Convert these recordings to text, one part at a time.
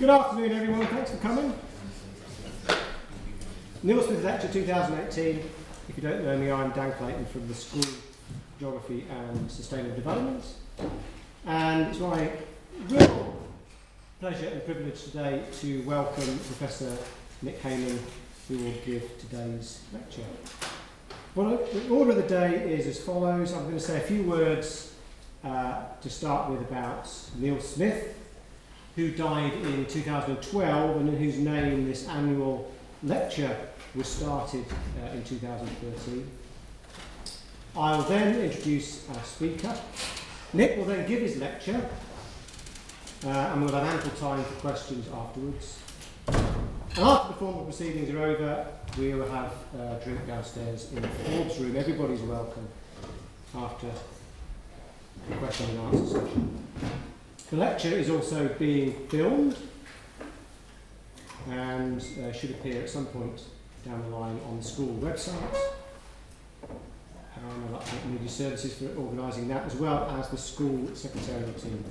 Good afternoon, everyone. Thanks for coming. Neil Smith Lecture 2018. If you don't know me, I'm Dan Clayton from the School of Geography and Sustainable Development. And it's my real pleasure and privilege today to welcome Professor Nik Heymen, who will give today's lecture. Well, the order of the day is as follows. I'm going to say a few words to start with about Neil Smith, who died in 2012 and in whose name this annual lecture was started in 2013. I'll then introduce our speaker. Nik will then give his lecture and we'll have ample time for questions afterwards. And after the formal proceedings are over, we will have a drink downstairs in the Forbes room. Everybody's welcome after the question and answer session. The lecture is also being filmed and should appear at some point down the line on the school website. I'd like to thank Media Services for organising that, as well as the school secretarial team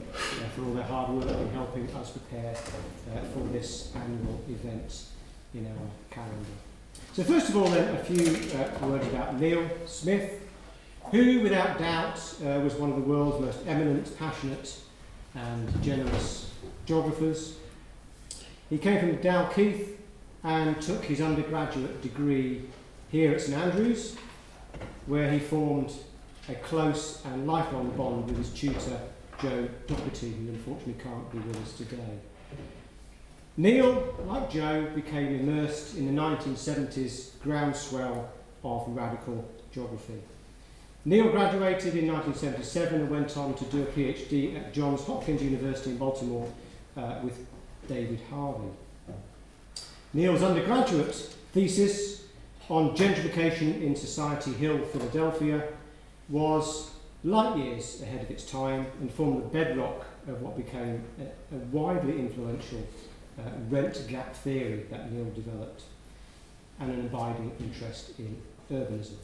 for all their hard work in helping us prepare for this annual event in our calendar. So first of all then, a few words about Neil Smith, who without doubt was one of the world's most eminent, passionate and generous geographers. He came from Dalkeith and took his undergraduate degree here at St Andrews, where he formed a close and lifelong bond with his tutor, Joe Doherty, who unfortunately can't be with us today. Neil, like Joe, became immersed in the 1970s groundswell of radical geography. Neil graduated in 1977 and went on to do a PhD at Johns Hopkins University in Baltimore with David Harvey. Neil's undergraduate thesis on gentrification in Society Hill, Philadelphia, was light years ahead of its time and formed the bedrock of what became a widely influential rent gap theory that Neil developed, and an abiding interest in urbanism.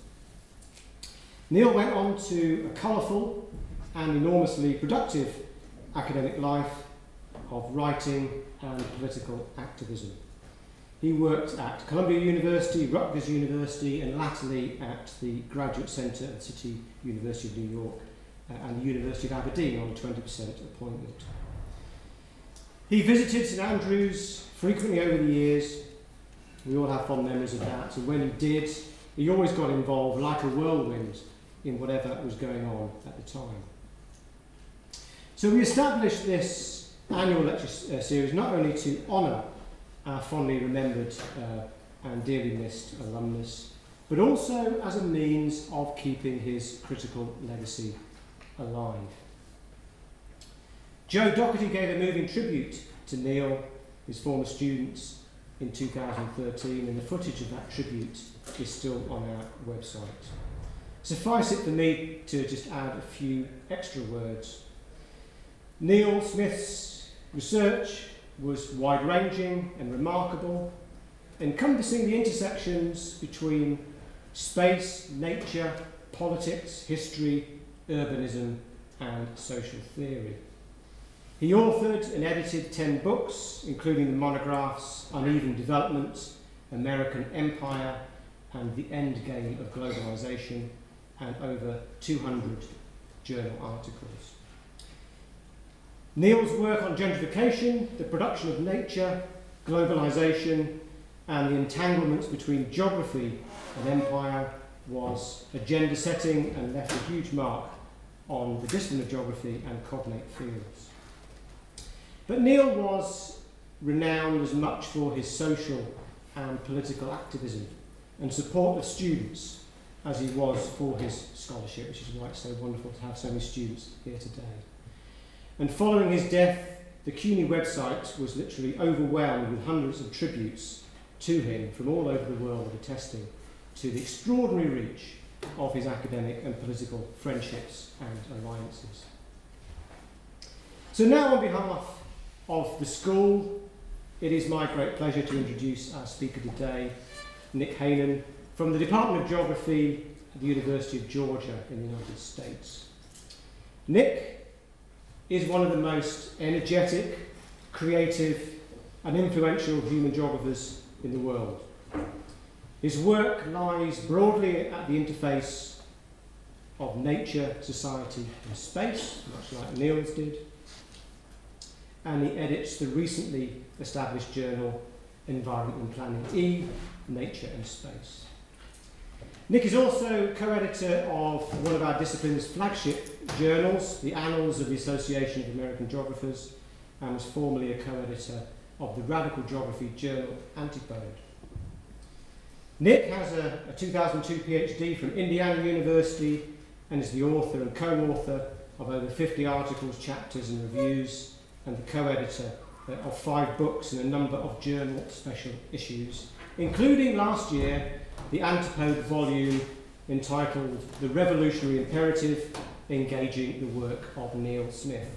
Neil went on to a colourful and enormously productive academic life of writing and political activism. He worked at Columbia University, Rutgers University, and latterly at the Graduate Centre at the City University of New York and the University of Aberdeen on a 20% appointment. He visited St Andrews frequently over the years. We all have fond memories of that. And when he did, he always got involved like a whirlwind in whatever was going on at the time. So we established this annual lecture series not only to honour our fondly remembered and dearly missed alumnus, but also as a means of keeping his critical legacy alive. Joe Doherty gave a moving tribute to Neil, his former students, in 2013, and the footage of that tribute is still on our website. Suffice it for me to just add a few extra words. Neil Smith's research was wide-ranging and remarkable, encompassing the intersections between space, nature, politics, history, urbanism, and social theory. He authored and edited 10 books, including the monographs Uneven Development, American Empire, and The Endgame of Globalization, and over 200 journal articles. Neil's work on gentrification, the production of nature, globalization, and the entanglements between geography and empire was agenda-setting and left a huge mark on the discipline of geography and cognate fields. But Neil was renowned as much for his social and political activism and support of students as he was for his scholarship, which is why it's so wonderful to have so many students here today. And following his death, the CUNY website was literally overwhelmed with hundreds of tributes to him from all over the world, attesting to the extraordinary reach of his academic and political friendships and alliances. So now, on behalf of the school, it is my great pleasure to introduce our speaker today, Nik Heymen, from the Department of Geography at the University of Georgia in the United States. Nik is one of the most energetic, creative and influential human geographers in the world. His work lies broadly at the interface of nature, society and space, much like Neil's did, and he edits the recently established journal Environment and Planning E, Nature and Space. Nik is also co-editor of one of our discipline's flagship journals, the Annals of the Association of American Geographers, and was formerly a co-editor of the Radical Geography journal Antipode. Nik has a 2002 PhD from Indiana University and is the author and co-author of over 50 articles, chapters and reviews, and the co-editor of 5 books and a number of journal special issues, including last year the Antipode volume entitled The Revolutionary Imperative, Engaging the Work of Neil Smith.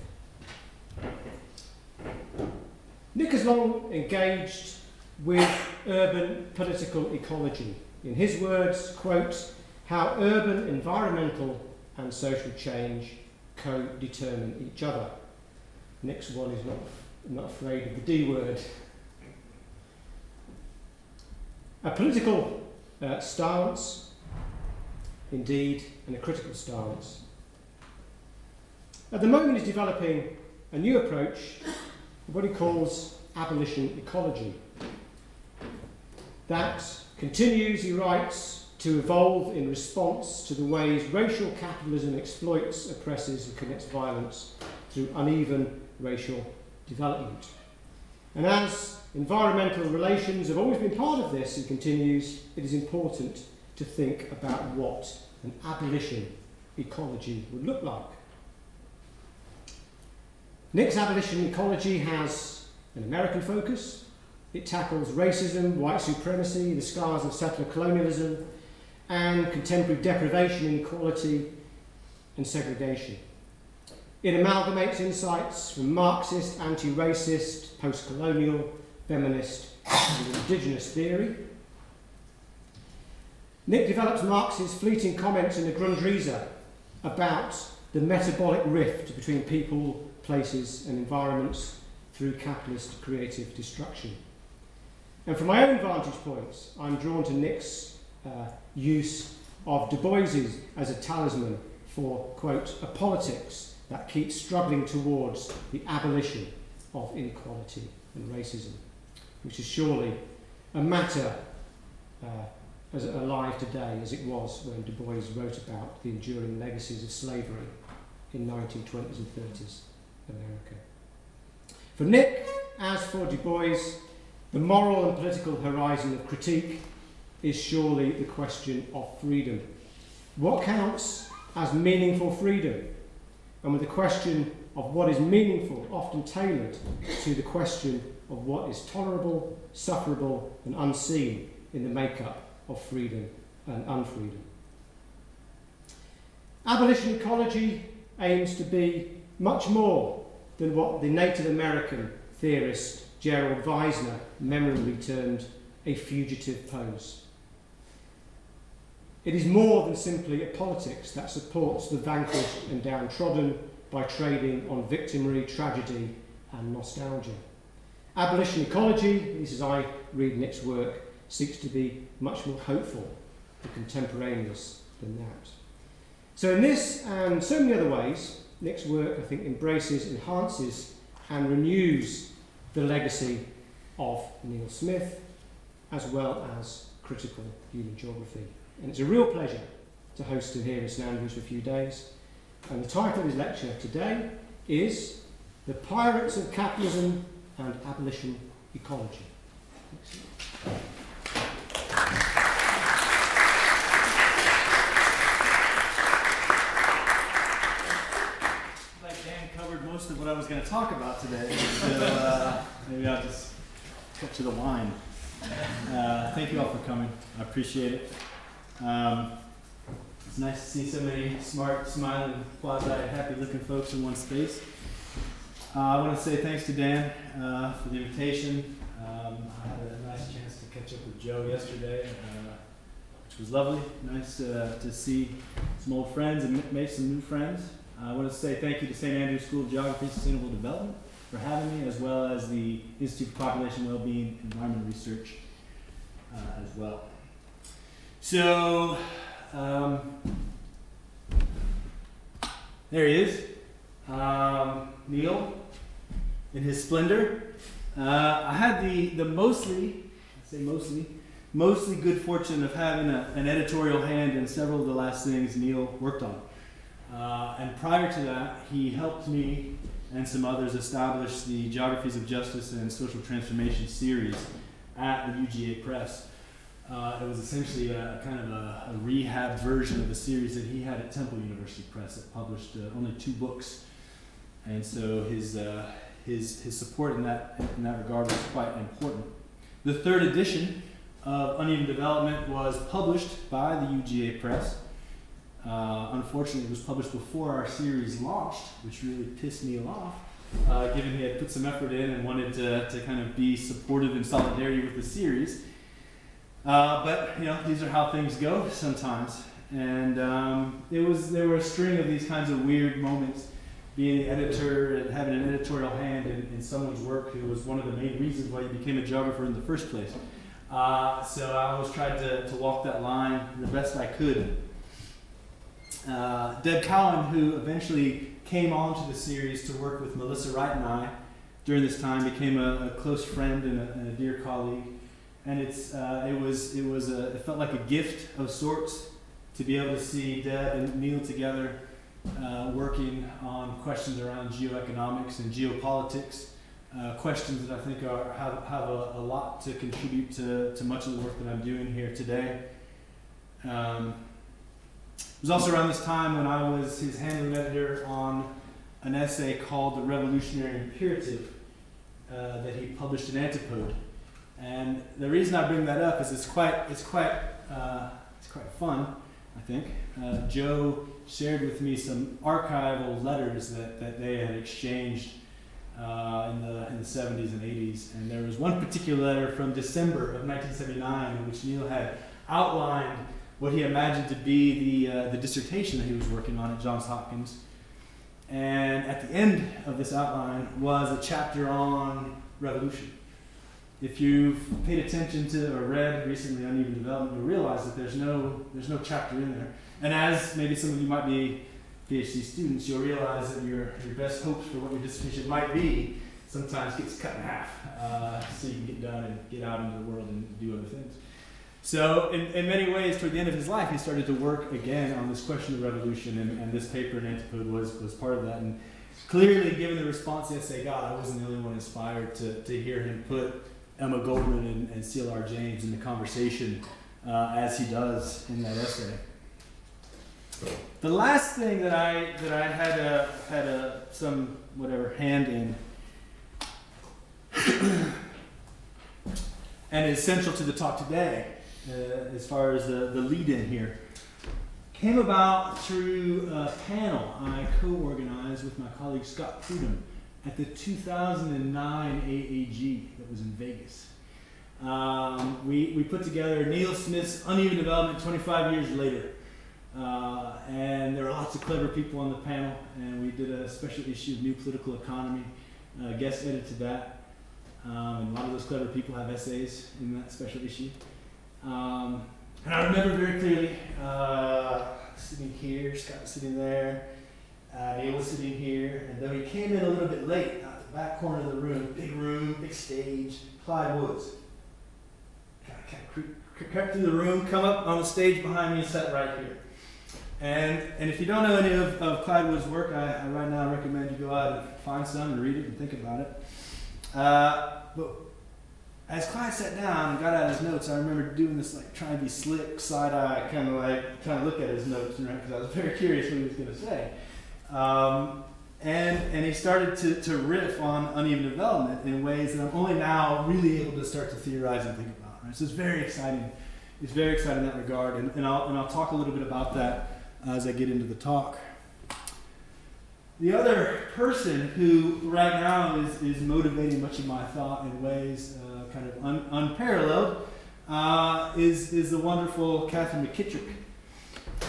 Nik has long engaged with urban political ecology. In his words, quote, how urban environmental and social change co-determine each other. Nik's one is not afraid of the D word. A political stance, indeed, and a critical stance. At the moment he's developing a new approach, what he calls abolition ecology. That continues, he writes, to evolve in response to the ways racial capitalism exploits, oppresses and commits violence through uneven racial development. And as environmental relations have always been part of this, he continues, it is important to think about what an abolition ecology would look like. Nik's abolition ecology has an American focus. It tackles racism, white supremacy, the scars of settler colonialism, and contemporary deprivation, inequality, and segregation. It amalgamates insights from Marxist, anti-racist, post-colonial, feminist, and indigenous theory. Nik develops Marx's fleeting comments in the Grundrisse about the metabolic rift between people, places, and environments through capitalist creative destruction. And from my own vantage points, I'm drawn to Nik's use of Du Bois's as a talisman for, quote, a politics that keeps struggling towards the abolition of inequality and racism, which is surely a matter as alive today as it was when Du Bois wrote about the enduring legacies of slavery in 1920s and 30s America. For Nik, as for Du Bois, the moral and political horizon of critique is surely the question of freedom. What counts as meaningful freedom? And with the question of what is meaningful often tailored to the question of what is tolerable, sufferable, and unseen in the makeup of freedom and unfreedom. Abolition ecology aims to be much more than what the Native American theorist Gerald Weisner memorably termed a fugitive pose. It is more than simply a politics that supports the vanquished and downtrodden by trading on victimry, tragedy, and nostalgia. Abolition ecology, this as I read Nik's work, seeks to be much more hopeful and contemporaneous than that. So in this and so many other ways, Nik's work, I think, embraces, enhances, and renews the legacy of Neil Smith, as well as critical human geography. And it's a real pleasure to host him here in St Andrews for a few days. And the title of his lecture today is The Pirates of Capitalism and Abolition Ecology. Like Dan covered most of what I was going to talk about today, so maybe I'll just cut to the line. Thank you all for coming. I appreciate it. It's nice to see so many smart, smiling, quasi-happy-looking folks in one space. I want to say thanks to Dan for the invitation. I had a nice chance to catch up with Joe yesterday, which was lovely. Nice to see some old friends and make some new friends. I want to say thank you to St. Andrews School of Geography and Sustainable Development for having me, as well as the Institute for Population Wellbeing and Environmental Research as well. So, there he is, Neil, in his splendor. I had the mostly good fortune of having an editorial hand in several of the last things Neil worked on. And prior to that, he helped me and some others establish the Geographies of Justice and Social Transformation series at the UGA Press. It was essentially a kind of a rehab version of the series that he had at Temple University Press that published only 2 books. And so his support in that regard was quite important. The 3rd edition of Uneven Development was published by the UGA Press. Unfortunately, it was published before our series launched, which really pissed Neil off, given he had put some effort in and wanted to kind of be supportive in solidarity with the series. But these are how things go sometimes, and there were a string of these kinds of weird moments. Being the editor and having an editorial hand in someone's work, who was one of the main reasons why you became a geographer in the first place. So I always tried to walk that line the best I could. Deb Cowan, who eventually came onto the series to work with Melissa Wright and I during this time, became a close friend and a dear colleague. And it felt like a gift of sorts to be able to see Deb and Neil together working on questions around geoeconomics and geopolitics, questions that I think have a lot to contribute to much of the work that I'm doing here today. It was also around this time when I was his handling editor on an essay called The Revolutionary Imperative that he published in Antipode. And the reason I bring that up is it's quite fun, I think. Joe shared with me some archival letters that they had exchanged in the 70s and 80s. And there was one particular letter from December of 1979 in which Neil had outlined what he imagined to be the dissertation that he was working on at Johns Hopkins. And at the end of this outline was a chapter on revolution. If you've paid attention to or read recently Uneven Development, you'll realize that there's no chapter in there. And as maybe some of you might be PhD students, you'll realize that your best hopes for what your dissertation might be sometimes gets cut in half, so you can get done and get out into the world and do other things. So in many ways, toward the end of his life, he started to work again on this question of revolution, and this paper in Antipode was part of that. And clearly, given the response the essay got, I wasn't the only one inspired to hear him put Emma Goldman and C.L.R. James in the conversation as he does in that essay. The last thing that I had some hand in, and is central to the talk today, as far as the lead-in here, came about through a panel I co-organized with my colleague Scott Prudham at the 2009 AAG that was in Vegas. We put together Neil Smith's Uneven Development 25 years later. And there were lots of clever people on the panel, and we did a special issue of New Political Economy, guest edited that. And a lot of those clever people have essays in that special issue. And I remember very clearly sitting here, Scott was sitting there, Neil was sitting here, and though he came in a little bit late, out the back corner of the room, big stage, Clyde Woods. Kind of crept through the room, come up on the stage behind me and sat right here. And if you don't know any of Clyde Wood's work, I right now recommend you go out and find some and read it and think about it. But as Clyde sat down and got out his notes, I remember doing this, trying to be slick, side-eye, kind of trying to look at his notes, right? Because I was very curious what he was going to say. And he started to riff on uneven development in ways that I'm only now really able to start to theorize and think about. Right? So it's very exciting. It's very exciting in that regard, and I'll talk a little bit about that as I get into the talk. The other person who right now is motivating much of my thought in ways kind of unparalleled is the wonderful Catherine McKittrick.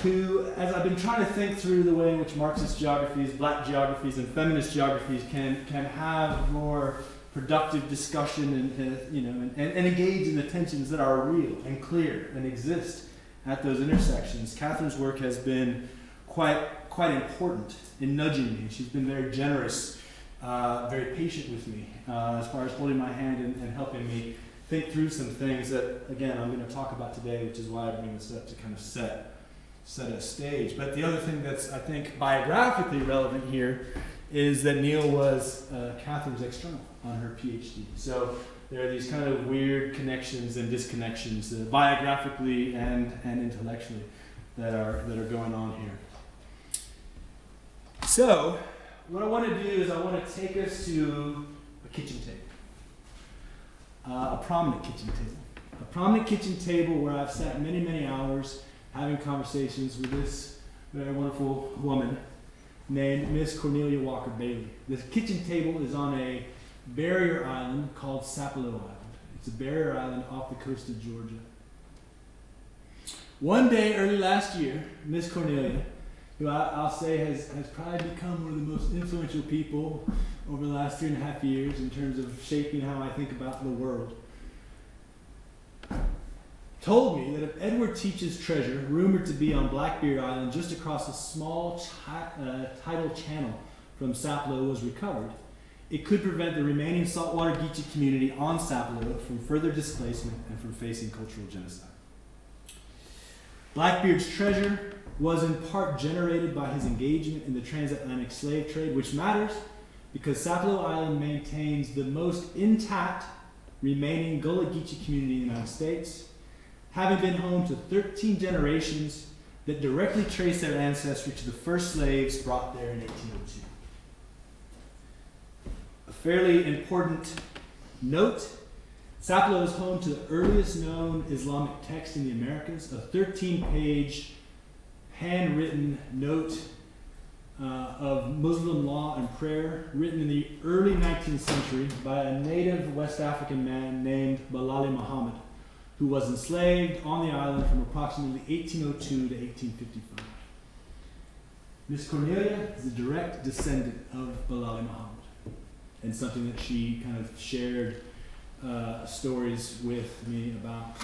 who, as I've been trying to think through the way in which Marxist geographies, black geographies, and feminist geographies can have more productive discussion and engage in the tensions that are real and clear and exist at those intersections, Catherine's work has been quite important in nudging me. She's been very generous, very patient with me as far as holding my hand and helping me think through some things that, again, I'm going to talk about today, which is why I bring this up to kind of set a stage. But the other thing that's, I think, biographically relevant here is that Neil was Catherine's external on her PhD. So there are these kind of weird connections and disconnections, biographically and intellectually, that are going on here. So what I want to do is I want to take us to a kitchen table. A prominent kitchen table. A prominent kitchen table where I've sat many, many hours having conversations with this very wonderful woman named Miss Cornelia Walker Bailey. This kitchen table is on a barrier island called Sapelo Island. It's a barrier island off the coast of Georgia. One day early last year, Miss Cornelia, who I'll say has probably become one of the most influential people over the last 3.5 years in terms of shaping how I think about the world, told me that if Edward Teach's treasure, rumored to be on Blackbeard Island just across a small tidal channel from Sapelo, was recovered, it could prevent the remaining saltwater Geechee community on Sapelo from further displacement and from facing cultural genocide. Blackbeard's treasure was in part generated by his engagement in the transatlantic slave trade, which matters because Sapelo Island maintains the most intact remaining Gullah Geechee community in the United States, having been home to 13 generations that directly trace their ancestry to the first slaves brought there in 1802. A fairly important note, Sapelo is home to the earliest known Islamic text in the Americas, a 13-page handwritten note of Muslim law and prayer written in the early 19th century by a native West African man named Balali Muhammad, who was enslaved on the island from approximately 1802 to 1855. Miss Cornelia is a direct descendant of Balali Muhammad, and something that she kind of shared stories with me about.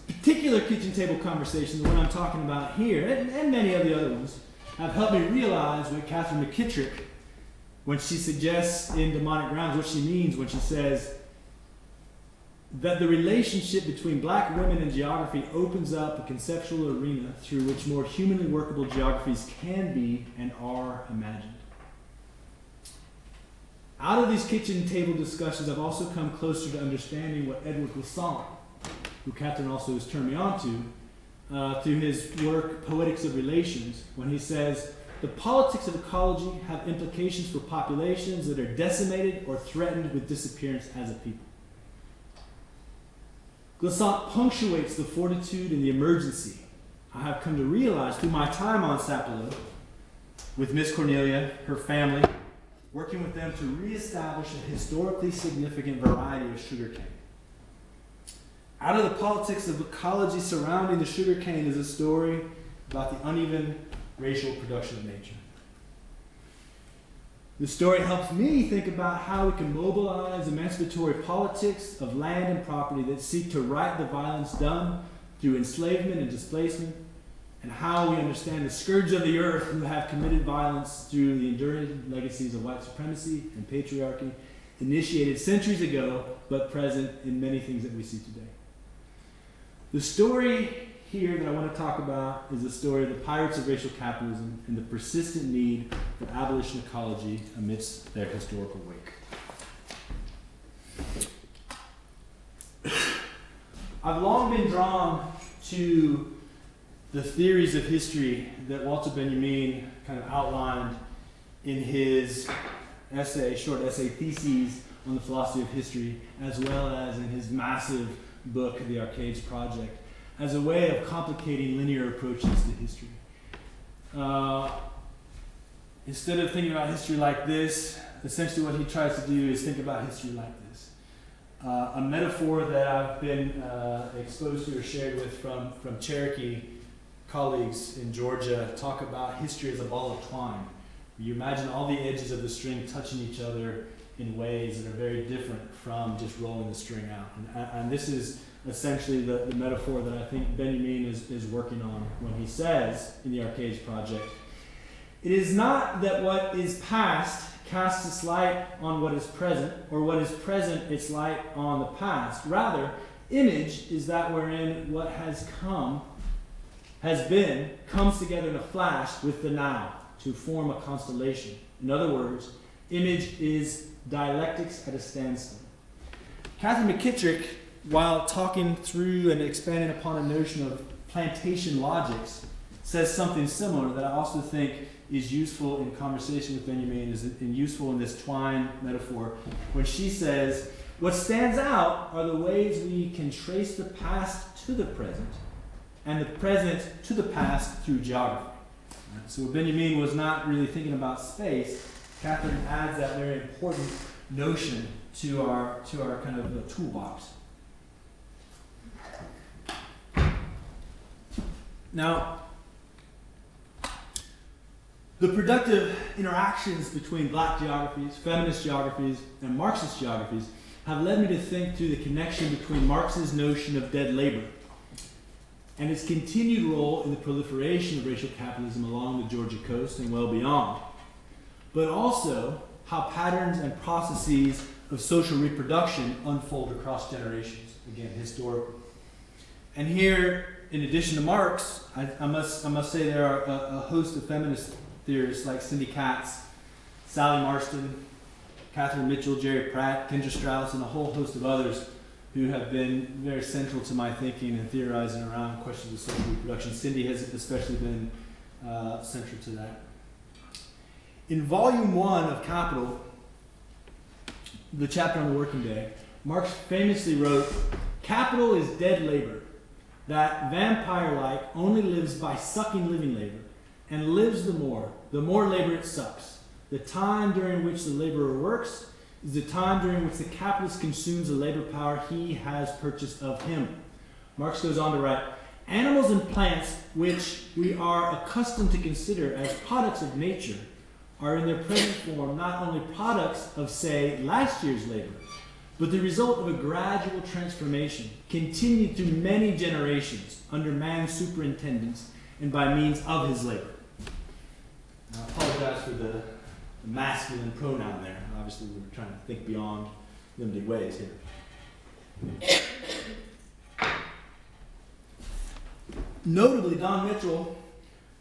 Particular kitchen table conversations, the one I'm talking about here, and many of the other ones, have helped me realize what Catherine McKittrick, when she suggests in Demonic Grounds, what she means when she says that the relationship between black women and geography opens up a conceptual arena through which more humanly workable geographies can be and are imagined. Out of these kitchen table discussions, I've also come closer to understanding what Edward Glissant, who Catherine also has turned me on to, through his work, Poetics of Relations, when he says, the politics of ecology have implications for populations that are decimated or threatened with disappearance as a people. Glissant punctuates the fortitude and the emergency I have come to realize through my time on Sapelo, with Miss Cornelia, her family, working with them to reestablish a historically significant variety of sugarcane. Out of the politics of ecology surrounding the sugarcane is a story about the uneven racial production of nature. The story helps me think about how we can mobilize emancipatory politics of land and property that seek to right the violence done through enslavement and displacement, and how we understand the scourge of the earth who have committed violence through the enduring legacies of white supremacy and patriarchy, initiated centuries ago, but present in many things that we see today. The story here that I want to talk about is the story of the pirates of racial capitalism and the persistent need for abolition ecology amidst their historical wake. I've long been drawn to the theories of history that Walter Benjamin kind of outlined in his short essay theses on the philosophy of history, as well as in his massive book, The Arcades Project, as a way of complicating linear approaches to history. Instead of thinking about history like this, essentially what he tries to do is think about history like this. A metaphor that I've been exposed to or shared with from Cherokee colleagues in Georgia talk about history as a ball of twine. You imagine all the edges of the string touching each other in ways that are very different from just rolling the string out. And this is essentially the metaphor that I think Benjamin is working on when he says in the Arcades Project, it is not that what is past casts its light on what is present, or what is present its light on the past. Rather, image is that wherein what has been, comes together in a flash with the now to form a constellation. In other words, image is dialectics at a standstill. Catherine McKittrick, while talking through and expanding upon a notion of plantation logics, says something similar that I also think is useful in conversation with Benjamin, and useful in this twine metaphor, when she says, what stands out are the ways we can trace the past to the present, and the present to the past through geography. So Benjamin was not really thinking about space. Catherine adds that very important notion to our kind of toolbox. Now, the productive interactions between black geographies, feminist geographies, and Marxist geographies have led me to think through the connection between Marx's notion of dead labor and its continued role in the proliferation of racial capitalism along the Georgia coast and well beyond, but also how patterns and processes of social reproduction unfold across generations, again, historically. And here, in addition to Marx, I must say there are a host of feminist theorists like Cindy Katz, Sally Marston, Catherine Mitchell, Jerry Pratt, Kendra Strauss, and a whole host of others who have been very central to my thinking and theorizing around questions of social reproduction. Cindy has especially been central to that. In Volume 1 of Capital, the chapter on the working day, Marx famously wrote, "Capital is dead labor, that vampire-like only lives by sucking living labor, and lives the more labor it sucks. The time during which the laborer works is the time during which the capitalist consumes the labor power he has purchased of him." Marx goes on to write, "Animals and plants, which we are accustomed to consider as products of nature, are in their present form not only products of, say, last year's labor, but the result of a gradual transformation, continued through many generations under man's superintendence and by means of his labor." Now, I apologize for the masculine pronoun there. Obviously, we're trying to think beyond limited ways here. Notably, Don Mitchell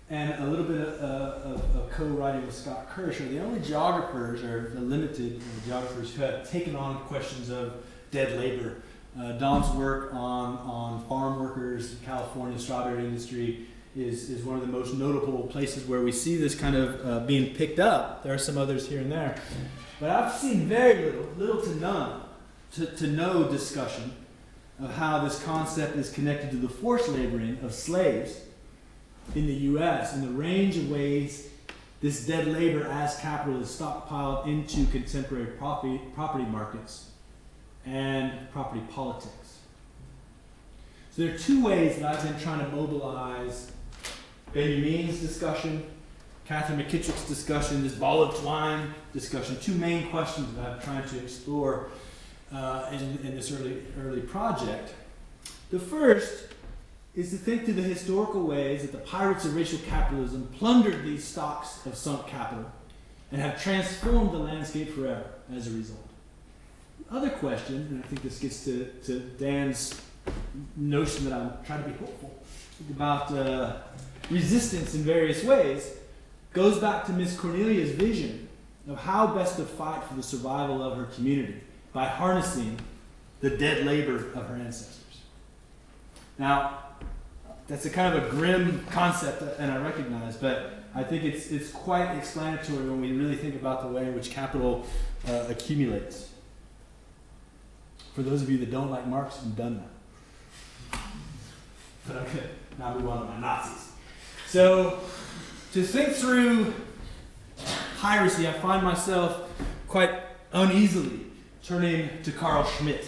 and a little bit of co-writing with Scott Kirsch are the only geographers, or the limited geographers, who have taken on questions of dead labor. Don's work on farm workers, California strawberry industry, is one of the most notable places where we see this kind of being picked up. There are some others here and there. But I've seen very little to none, to no discussion of how this concept is connected to the forced laboring of slaves in the U.S. and the range of ways this dead labor as capital is stockpiled into contemporary property markets and property politics. So there are two ways that I've been trying to mobilize Benjamin's discussion, Catherine McKittrick's discussion, this ball of twine discussion, two main questions that I'm trying to explore in this early project. The first is to think through the historical ways that the pirates of racial capitalism plundered these stocks of sunk capital and have transformed the landscape forever as a result. The other question, and I think this gets to Dan's notion that I'm trying to be hopeful about resistance in various ways, goes back to Miss Cornelia's vision of how best to fight for the survival of her community by harnessing the dead labor of her ancestors. Now, that's a kind of a grim concept, and I recognize, but I think it's quite explanatory when we really think about the way in which capital accumulates. For those of you that don't like Marx, I'm done now. But okay, now move on to my Nazis. So, to think through piracy, I find myself quite uneasily turning to Carl Schmitt.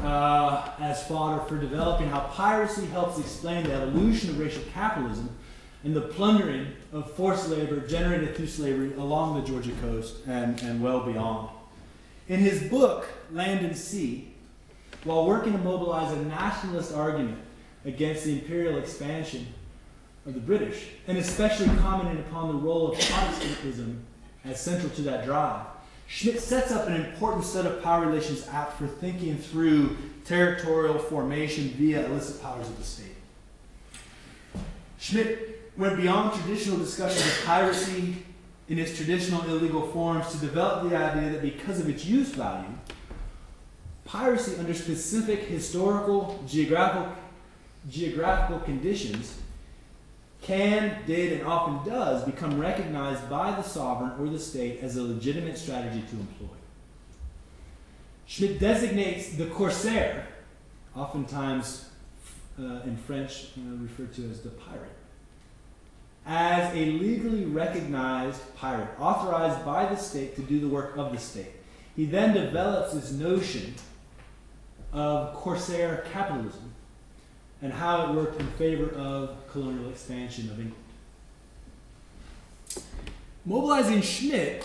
as fodder for developing how piracy helps explain the evolution of racial capitalism and the plundering of forced labor generated through slavery along the Georgia coast and well beyond. In his book, Land and Sea, while working to mobilize a nationalist argument against the imperial expansion of the British, and especially commenting upon the role of Protestantism as central to that drive, Schmidt sets up an important set of power relations apt for thinking through territorial formation via illicit powers of the state. Schmidt went beyond traditional discussions of piracy in its traditional illegal forms to develop the idea that because of its use value, piracy under specific historical, geographical conditions can, did, and often does become recognized by the sovereign or the state as a legitimate strategy to employ. Schmidt designates the corsair, oftentimes in French referred to as the pirate, as a legally recognized pirate, authorized by the state to do the work of the state. He then develops this notion of corsair capitalism and how it worked in favor of colonial expansion of England. Mobilizing Schmidt,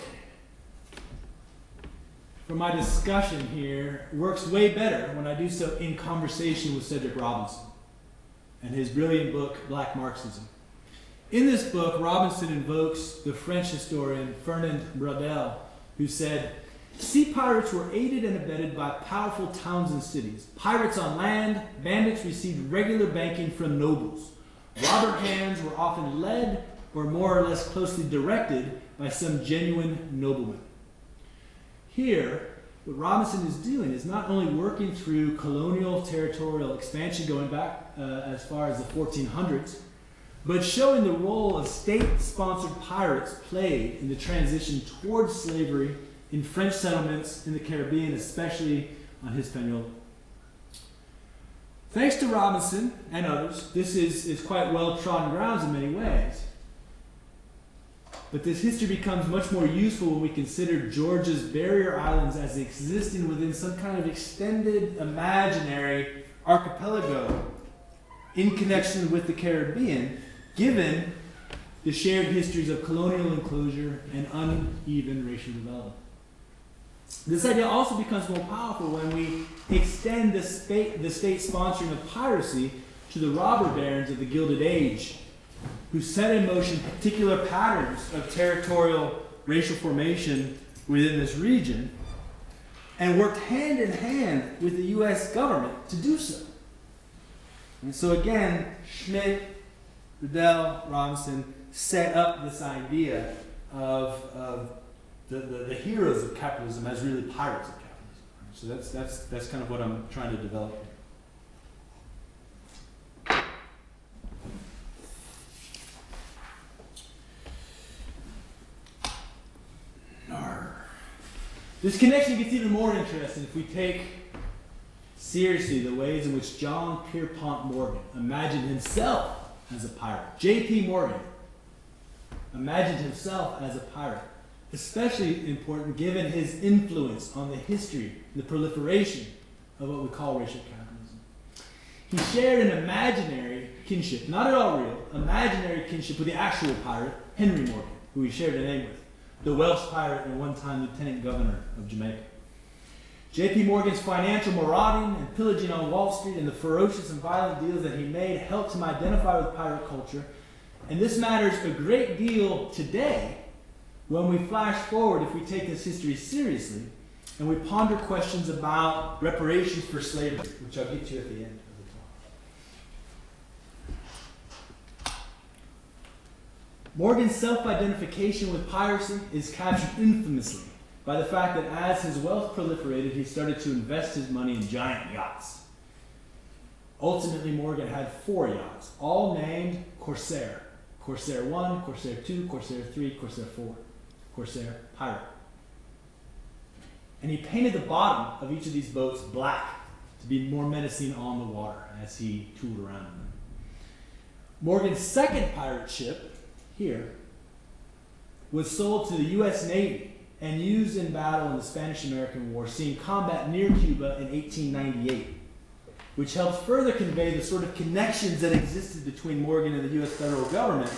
for my discussion here, works way better when I do so in conversation with Cedric Robinson and his brilliant book, Black Marxism. In this book, Robinson invokes the French historian Fernand Braudel, who said, "Sea pirates were aided and abetted by powerful towns and cities. Pirates on land, bandits received regular banking from nobles. Robber hands were often led or more or less closely directed by some genuine nobleman." Here, what Robinson is doing is not only working through colonial territorial expansion going back as far as the 1400s, but showing the role of state-sponsored pirates played in the transition towards slavery in French settlements in the Caribbean, especially on Hispaniola. Thanks to Robinson and others, this is quite well-trodden grounds in many ways. But this history becomes much more useful when we consider Georgia's barrier islands as existing within some kind of extended, imaginary archipelago in connection with the Caribbean, given the shared histories of colonial enclosure and uneven racial development. This idea also becomes more powerful when we extend the state sponsoring of piracy to the robber barons of the Gilded Age, who set in motion particular patterns of territorial racial formation within this region and worked hand in hand with the U.S. government to do so. And so again, Schmidt, Riddell, Robinson set up this idea of the heroes of capitalism as really pirates of capitalism. So that's kind of what I'm trying to develop here. This connection gets even more interesting if we take seriously the ways in which John Pierpont Morgan imagined himself as a pirate. J.P. Morgan imagined himself as a pirate, especially important given his influence on the history and the proliferation of what we call racial capitalism. He shared an imaginary kinship, not at all real, imaginary kinship with the actual pirate, Henry Morgan, who he shared a name with, the Welsh pirate and one-time lieutenant governor of Jamaica. J.P. Morgan's financial marauding and pillaging on Wall Street and the ferocious and violent deals that he made helped him identify with pirate culture, and this matters a great deal today when we flash forward, if we take this history seriously, and we ponder questions about reparations for slavery, which I'll get to at the end of the talk. Morgan's self-identification with piracy is captured infamously by the fact that as his wealth proliferated, he started to invest his money in giant yachts. Ultimately, Morgan had 4 yachts, all named Corsair. Corsair 1, Corsair 2, Corsair 3, Corsair 4. Corsair pirate. And he painted the bottom of each of these boats black to be more menacing on the water as he tooled around in them. Morgan's second pirate ship, here, was sold to the U.S. Navy and used in battle in the Spanish-American War, seeing combat near Cuba in 1898, which helps further convey the sort of connections that existed between Morgan and the U.S. federal government,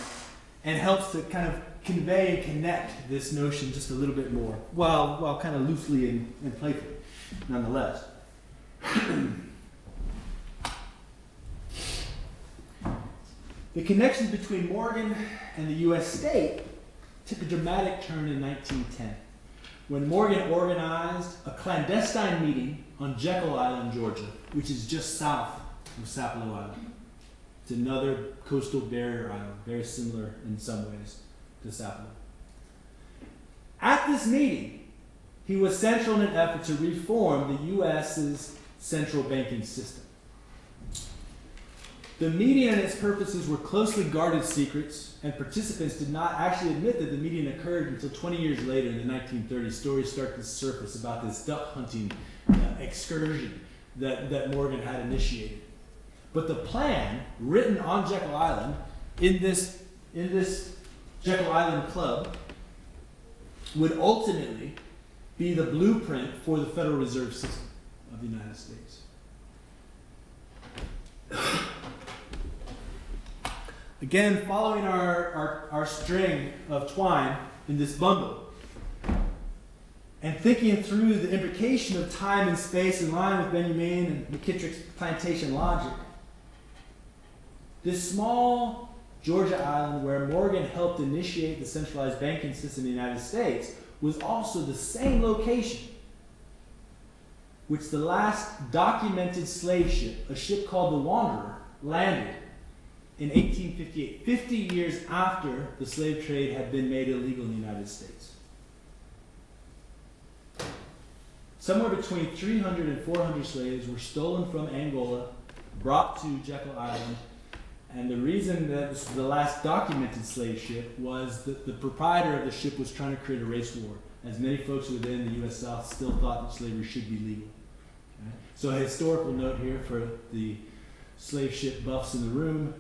and helps to kind of convey and connect this notion just a little bit more, while kind of loosely and playfully, nonetheless. The connections between Morgan and the U.S. state took a dramatic turn in 1910, when Morgan organized a clandestine meeting on Jekyll Island, Georgia, which is just south of Sapelo Island. It's another coastal barrier island, very similar in some ways to Sapelo. At this meeting, he was central in an effort to reform the U.S.'s central banking system. The meeting and its purposes were closely guarded secrets, and participants did not actually admit that the meeting occurred until 20 years later in the 1930s. Stories start to surface about this duck hunting excursion that Morgan had initiated. But the plan, written on Jekyll Island, in this Jekyll Island Club, would ultimately be the blueprint for the Federal Reserve System of the United States. Again, following our string of twine in this bundle, and thinking through the implication of time and space in line with Benjamin and McKittrick's plantation logic, this small Georgia island where Morgan helped initiate the centralized banking system in the United States was also the same location which the last documented slave ship, a ship called the Wanderer, landed in 1858, 50 years after the slave trade had been made illegal in the United States. Somewhere between 300 and 400 slaves were stolen from Angola, brought to Jekyll Island, and the reason that this was the last documented slave ship was that the proprietor of the ship was trying to create a race war, as many folks within the U.S. South still thought that slavery should be legal. Okay? So a historical note here for the slave ship buffs in the room.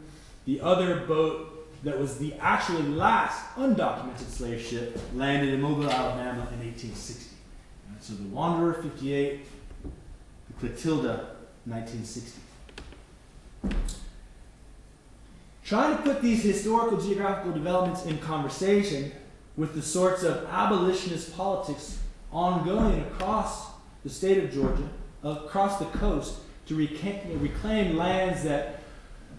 The other boat that was the actually last undocumented slave ship landed in Mobile, Alabama in 1860. Right, so the Wanderer, 58, the Clotilda, 1960. Trying to put these historical geographical developments in conversation with the sorts of abolitionist politics ongoing across the state of Georgia, across the coast, to reclaim lands that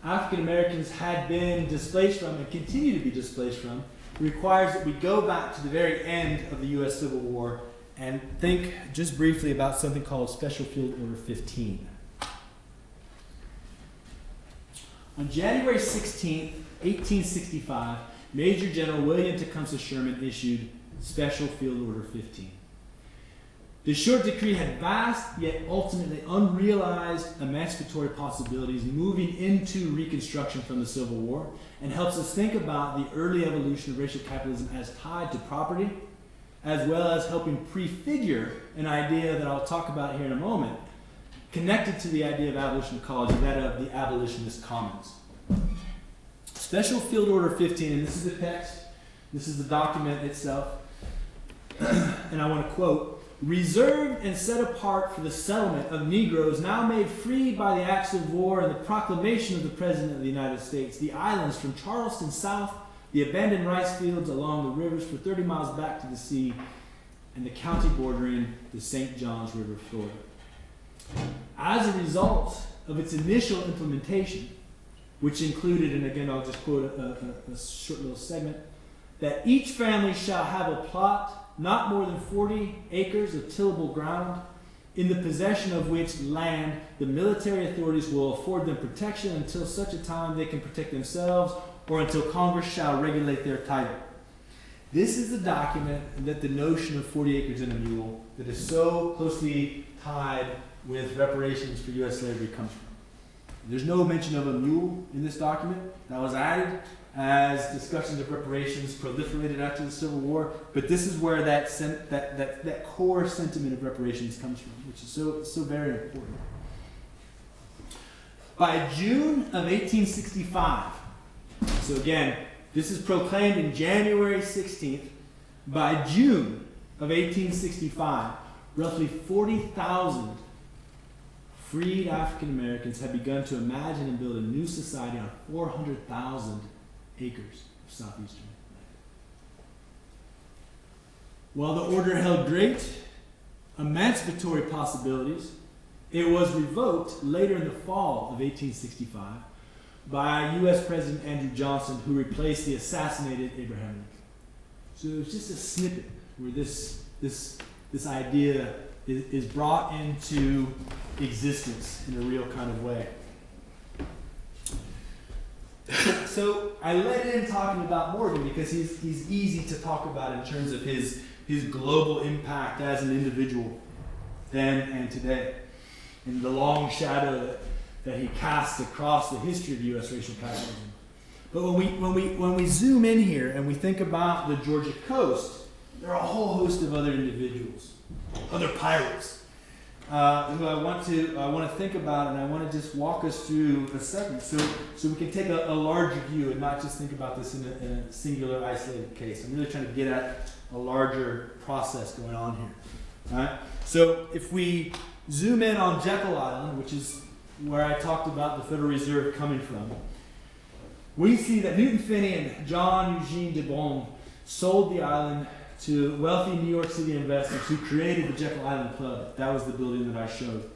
African Americans had been displaced from and continue to be displaced from, requires that we go back to the very end of the U.S. Civil War and think just briefly about something called Special Field Order 15. On January 16, 1865, Major General William Tecumseh Sherman issued Special Field Order 15. The short decree had vast, yet ultimately unrealized emancipatory possibilities moving into Reconstruction from the Civil War, and helps us think about the early evolution of racial capitalism as tied to property, as well as helping prefigure an idea that I'll talk about here in a moment, connected to the idea of abolition ecology, that of the abolitionist commons. Special Field Order 15, and this is the text, this is the document itself, and I want to quote, "Reserved and set apart for the settlement of Negroes now made free by the acts of war and the proclamation of the President of the United States, the islands from Charleston south, the abandoned rice fields along the rivers for 30 miles back to the sea, and the county bordering the St. Johns River, Florida." As a result of its initial implementation, which included, and again I'll just quote a short little segment, that each family shall have a plot not more than 40 acres of tillable ground, in the possession of which land the military authorities will afford them protection until such a time they can protect themselves, or until Congress shall regulate their title. This is the document that the notion of 40 acres and a mule that is so closely tied with reparations for U.S. slavery comes from. There's no mention of a mule in this document. That was added as discussions of reparations proliferated after the Civil War, but this is where that core sentiment of reparations comes from, which is so very important. By June of 1865, so again, this is proclaimed in January 16th, by June of 1865, roughly 40,000 freed African Americans had begun to imagine and build a new society on 400,000 acres of southeastern land. While the order held great emancipatory possibilities, it was revoked later in the fall of 1865 by U.S. President Andrew Johnson, who replaced the assassinated Abraham Lincoln. So it was just a snippet where this idea is brought into existence in a real kind of way. So I led in talking about Morgan because he's easy to talk about in terms of his global impact as an individual then and today, and the long shadow that he casts across the history of U.S. racial capitalism. But when we zoom in here and we think about the Georgia coast, there are a whole host of other individuals, other pirates, who I want to think about, and I want to just walk us through a segment so we can take a larger view and not just think about this in a singular, isolated case. I'm really trying to get at a larger process going on here. All right? So if we zoom in on Jekyll Island, which is where I talked about the Federal Reserve coming from, we see that Newton Finney and John Eugene de Beaune sold the island to wealthy New York City investors who created the Jekyll Island Club. That was the building that I showed.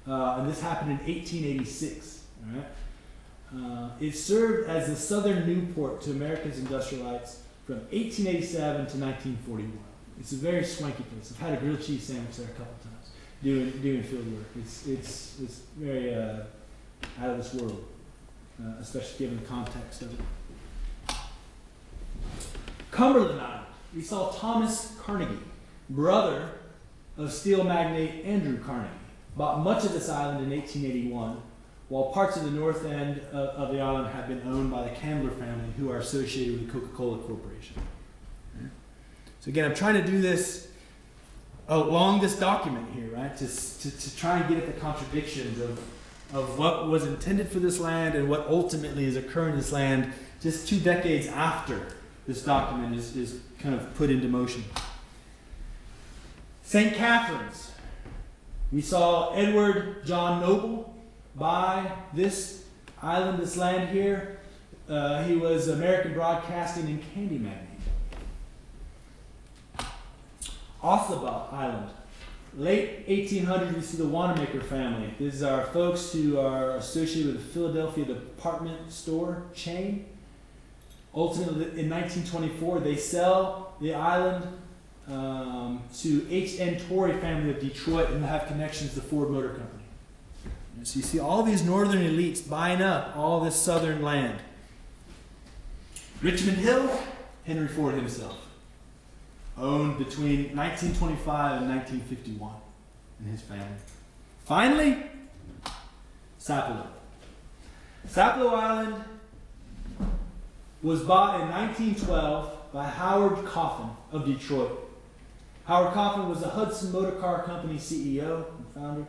And this happened in 1886. All right? It served as the southern Newport to America's industrialites from 1887 to 1941. It's a very swanky place. I've had a grilled cheese sandwich there a couple times doing field work. It's very out of this world, especially given the context of it. Cumberland Island. We saw Thomas Carnegie, brother of steel magnate Andrew Carnegie, bought much of this island in 1881, while parts of the north end of the island have been owned by the Candler family, who are associated with the Coca-Cola Corporation. So again, I'm trying to do this along this document here, right, to try and get at the contradictions of what was intended for this land and what ultimately is occurring in this land just 2 decades after this document is kind of put into motion. St. Catherine's. We saw Edward John Noble buy this island, this land here. He was American Broadcasting and Candy magnate. Ossabaw Island. Late 1800s, we see the Wanamaker family. These are folks who are associated with the Philadelphia department store chain. Ultimately, in 1924, they sell the island to H.N. Torrey family of Detroit, and have connections to Ford Motor Company. And so you see all these northern elites buying up all this southern land. Richmond Hill, Henry Ford himself, owned between 1925 and 1951, and his family. Finally, Sapelo. Sapelo Island was bought in 1912 by Howard Coffin of Detroit. Howard Coffin was the Hudson Motor Car Company CEO and founder.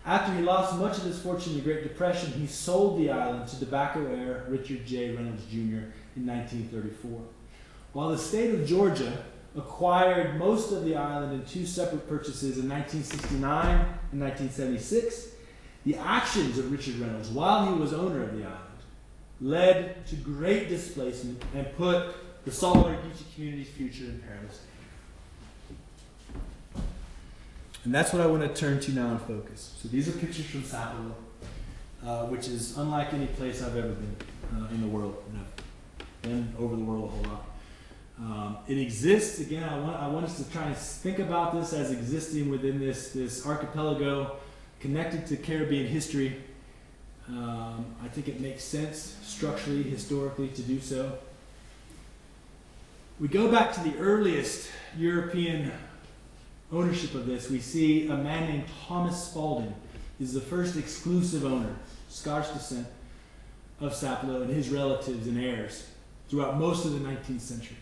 After he lost much of his fortune in the Great Depression, he sold the island to tobacco heir Richard J. Reynolds Jr. in 1934. While the state of Georgia acquired most of the island in 2 separate purchases in 1969 and 1976, the actions of Richard Reynolds while he was owner of the island led to great displacement and put the Saltwater Geechee community's future in perilous danger. And that's what I want to turn to now and focus. So these are pictures from Sapelo, which is unlike any place I've ever been in the world. And I've been over the world a whole lot. It exists, again, I want us to try and think about this as existing within this archipelago connected to Caribbean history. I think it makes sense structurally, historically, to do so. We go back to the earliest European ownership of this. We see a man named Thomas Spalding is the first exclusive owner, Scottish descent, of Sapelo and his relatives and heirs throughout most of the 19th century.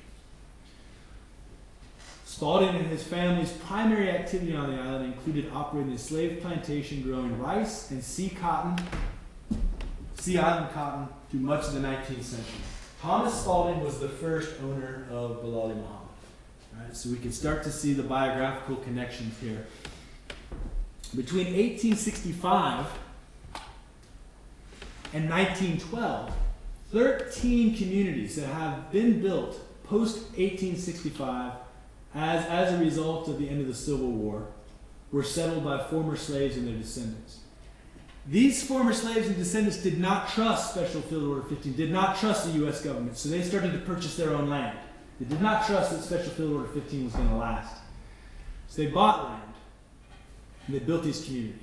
Spalding and his family's primary activity on the island included operating a slave plantation growing rice and sea island cotton through much of the 19th century. Thomas Spalding was the first owner of Bilal Muhammad. All right, so we can start to see the biographical connections here. Between 1865 and 1912, 13 communities that have been built post-1865 as a result of the end of the Civil War were settled by former slaves and their descendants. These former slaves and descendants did not trust Special Field Order 15, did not trust the U.S. government, so they started to purchase their own land. They did not trust that Special Field Order 15 was going to last. So they bought land, and they built these communities.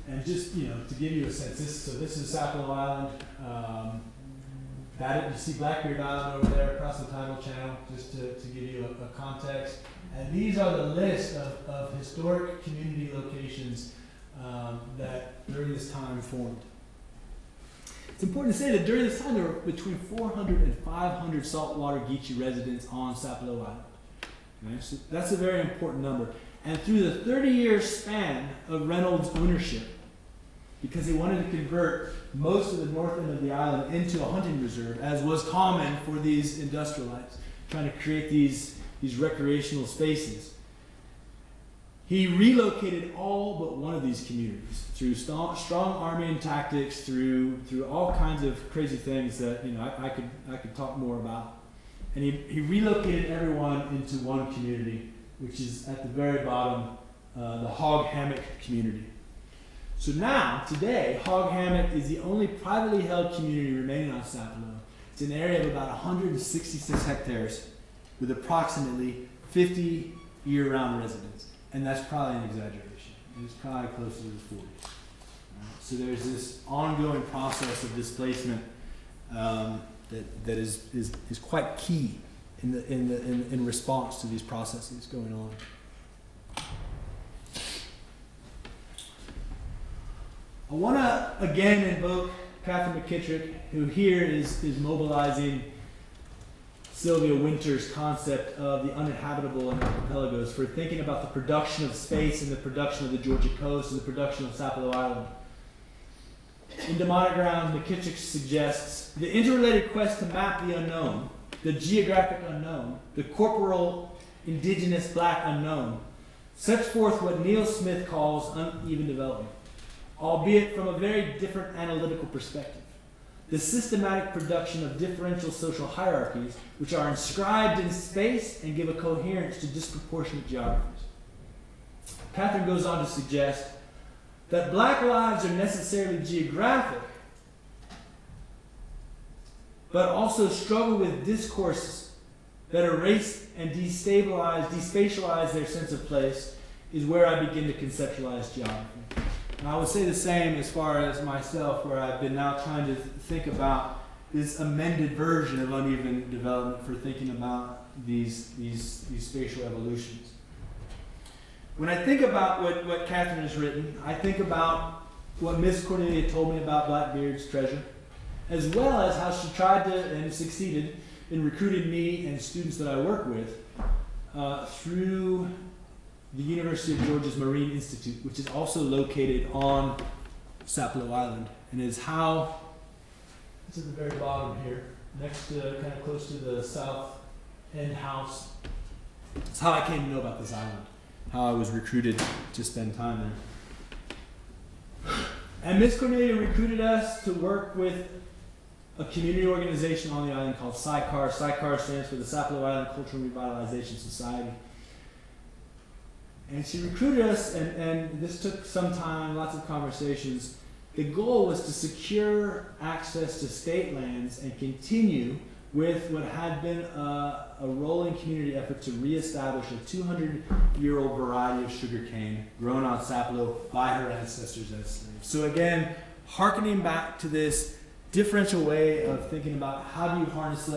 And just, to give you a sense, this is Sapelo Island. You see Blackbeard Island over there across the tidal channel, just to give you a context. And these are the list of historic community locations that during this time formed. It's important to say that during this time there were between 400 and 500 saltwater Geechee residents on Sapelo Island. Okay? So that's a very important number. And through the 30-year span of Reynolds' ownership, because he wanted to convert most of the north end of the island into a hunting reserve, as was common for these industrialites, trying to create these recreational spaces. He relocated all but one of these communities through strong arming tactics, through all kinds of crazy things that I could talk more about. And he relocated everyone into one community, which is at the very bottom, the Hog Hammock community. So now, today, Hog Hammock is the only privately held community remaining on Sapelo. It's an area of about 166 hectares with approximately 50 year-round residents. And that's probably an exaggeration. It's probably closer to the 40. Right? So there's this ongoing process of displacement that is quite key in response to these processes going on. I want to again invoke Catherine McKittrick, who here is mobilizing Sylvia Winter's concept of the uninhabitable and archipelagos for thinking about the production of space and the production of the Georgia coast and the production of Sapelo Island. In Demonic Ground, McKittrick suggests the interrelated quest to map the unknown, the geographic unknown, the corporal indigenous black unknown, sets forth what Neil Smith calls uneven development, albeit from a very different analytical perspective. The systematic production of differential social hierarchies which are inscribed in space and give a coherence to disproportionate geographies. Catherine goes on to suggest that black lives are necessarily geographic, but also struggle with discourses that erase and despatialize their sense of place is where I begin to conceptualize geography. And I would say the same as far as myself, where I've been now trying to think about this amended version of uneven development for thinking about these spatial evolutions. When I think about what Catherine has written, I think about what Miss Cornelia told me about Blackbeard's treasure, as well as how she tried to and succeeded in recruiting me and students that I work with through the University of Georgia's Marine Institute, which is also located on Sapelo Island, and is how, it's at the very bottom here, next to, kind of close to the south end house. It's how I came to know about this island, how I was recruited to spend time there. And Miss Cornelia recruited us to work with a community organization on the island called SICAR. SICAR stands for the Sapelo Island Cultural Revitalization Society. And she recruited us, and this took some time, lots of conversations. The goal was to secure access to state lands and continue with what had been a rolling community effort to reestablish a 200-year-old variety of sugarcane grown on Sapelo by her ancestors as slaves. So again, hearkening back to this differential way of thinking about how do you harness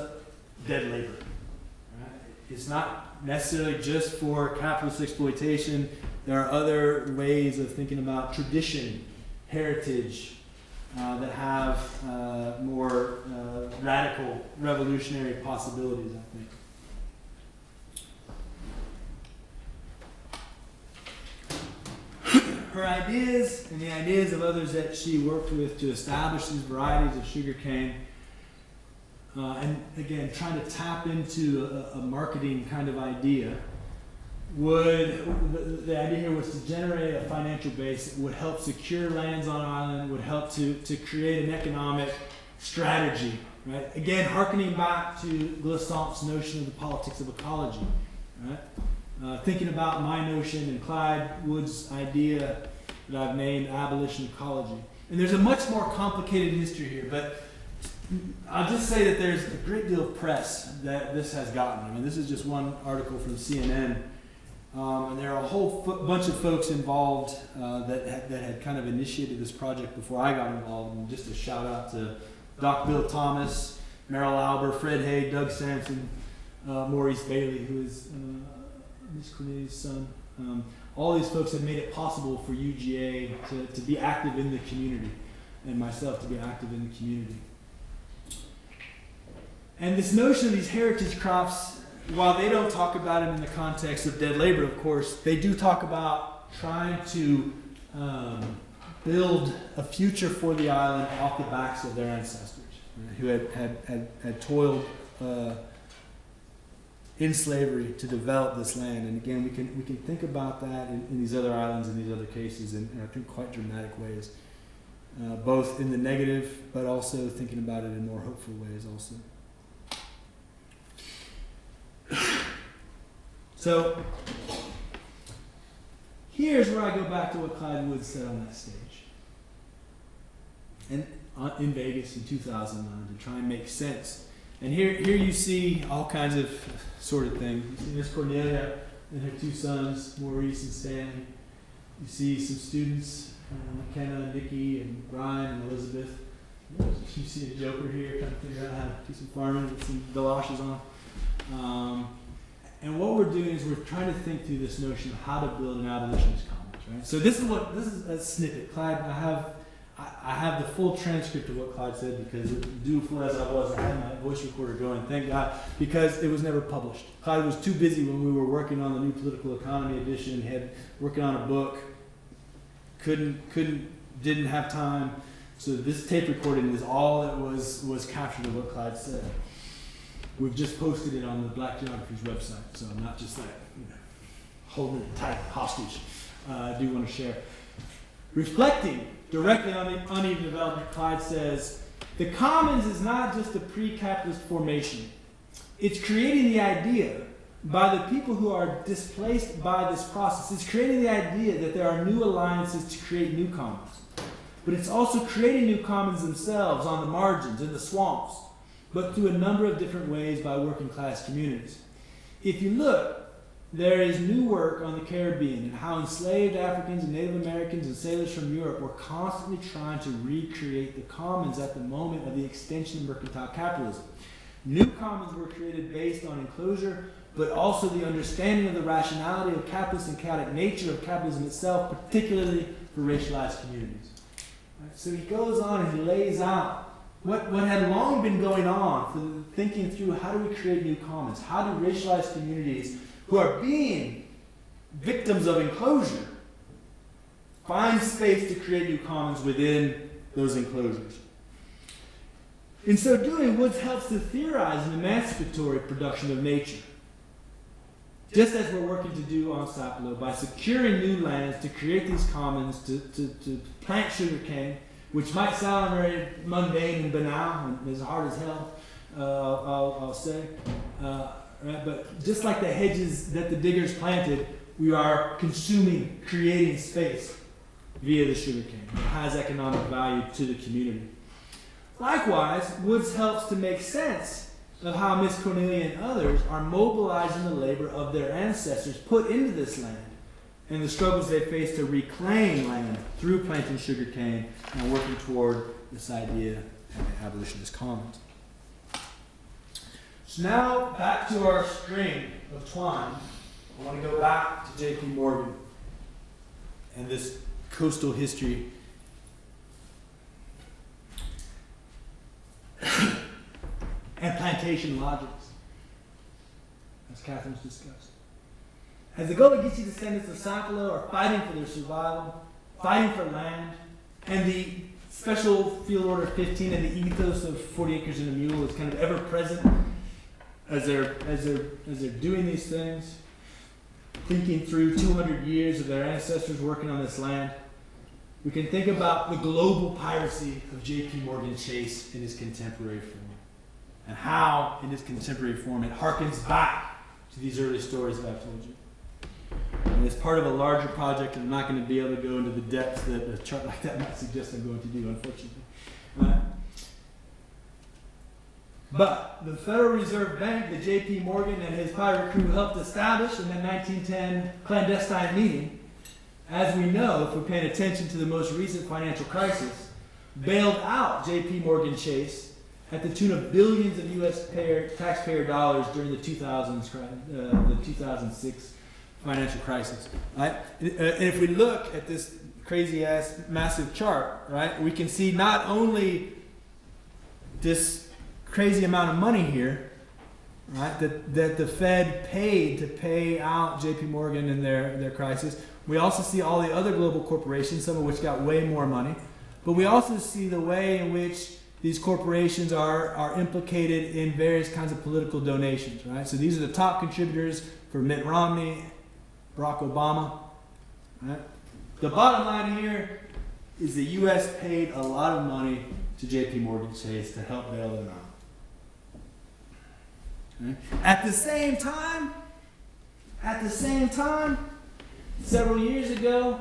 dead labor. Right? It's not necessarily just for capitalist exploitation. There are other ways of thinking about tradition, heritage, that have more radical, revolutionary possibilities, I think. Her ideas and the ideas of others that she worked with to establish these varieties of sugarcane and again, trying to tap into a marketing kind of idea, the idea here was to generate a financial base that would help secure lands on island, would help to create an economic strategy, right? Again, hearkening back to Glissant's notion of the politics of ecology, right? Thinking about my notion and Clyde Wood's idea that I've named Abolition Ecology. And there's a much more complicated history here, but I'll just say that there's a great deal of press that this has gotten. I mean, this is just one article from CNN. And there are a whole bunch of folks involved that had kind of initiated this project before I got involved. And just a shout out to Doc Bill Thomas, Merrill Albert, Fred Hay, Doug Sampson, Maurice Bailey, who is Miss Cornelius' son. All these folks have made it possible for UGA to be active in the community, and myself to be active in the community. And this notion of these heritage crops, while they don't talk about it in the context of dead labor, of course, they do talk about trying to build a future for the island off the backs of their ancestors, right, who had toiled in slavery to develop this land. And again, we can think about that in these other islands, in these other cases, in I think quite dramatic ways, both in the negative, but also thinking about it in more hopeful ways also. So here's where I go back to what Clyde Wood said on that stage, and in Vegas in 2009, to try and make sense. And here you see all kinds of sort of things. You see Miss Cornelia and her two sons, Maurice and Stanley. You see some students, McKenna, Nikki, and Brian and Elizabeth. You see a joker here trying to figure out how to do some farming with some galoshes on. And what we're doing is we're trying to think through this notion of how to build an abolitionist commons, right? So this is a snippet. Clyde, I have the full transcript of what Clyde said, because dutiful as I was, I had my voice recorder going, thank God, because it was never published. Clyde was too busy when we were working on the new political economy edition, working on a book, didn't have time. So this tape recording is all that was captured of what Clyde said. We've just posted it on the Black Geography's website, so I'm not just holding it tight, hostage. I do want to share. Reflecting directly on the uneven development, Clyde says, the commons is not just a pre-capitalist formation. It's creating the idea by the people who are displaced by this process. It's creating the idea that there are new alliances to create new commons. But it's also creating new commons themselves on the margins, in the swamps, but through a number of different ways by working class communities. If you look, there is new work on the Caribbean and how enslaved Africans and Native Americans and sailors from Europe were constantly trying to recreate the commons at the moment of the extension of mercantile capitalism. New commons were created based on enclosure, but also the understanding of the rationality of capitalist and chaotic nature of capitalism itself, particularly for racialized communities. Right? So he goes on and he lays out what had long been going on for thinking through how do we create new commons, how do racialized communities who are being victims of enclosure find space to create new commons within those enclosures. In so doing, Woods helps to theorize an emancipatory production of nature, just as we're working to do on Sapelo by securing new lands to create these commons, to plant sugarcane, which might sound very mundane and banal and as hard as hell, I'll say. Right? But just like the hedges that the diggers planted, we are consuming, creating space via the sugarcane. It has economic value to the community. Likewise, Woods helps to make sense of how Miss Cornelia and others are mobilizing the labor of their ancestors put into this land and the struggles they face to reclaim land through planting sugarcane and working toward this idea of the abolitionist commons. So now, back to our string of twine. I want to go back to J.P. Morgan and this coastal history and plantation logics, as Catherine's discussed. As the Gullah Geechee descendants of Sapelo are fighting for their survival, fighting for land, and the Special Field Order 15 and the ethos of 40 Acres and a Mule is kind of ever present as they're doing these things, thinking through 200 years of their ancestors working on this land. We can think about the global piracy of J.P. Morgan Chase in his contemporary form, and how in his contemporary form it harkens back to these early stories that I've told you. And it's part of a larger project, and I'm not going to be able to go into the depths that a chart like that might suggest I'm going to do, unfortunately. But the Federal Reserve Bank that J.P. Morgan and his pirate crew helped establish in that 1910 clandestine meeting, as we know, if we're paying attention to the most recent financial crisis, bailed out J.P. Morgan Chase at the tune of billions of U.S. taxpayer dollars during the 2006 financial crisis. Right? And if we look at this crazy-ass massive chart, right, we can see not only this crazy amount of money here, right, that the Fed paid to pay out J.P. Morgan in their crisis. We also see all the other global corporations, some of which got way more money. But we also see the way in which these corporations are implicated in various kinds of political donations, right? So these are the top contributors for Mitt Romney, Barack Obama, right? The bottom line here is the U.S. paid a lot of money to J.P. Morgan Chase to help bail them out. Okay? At the same time, several years ago,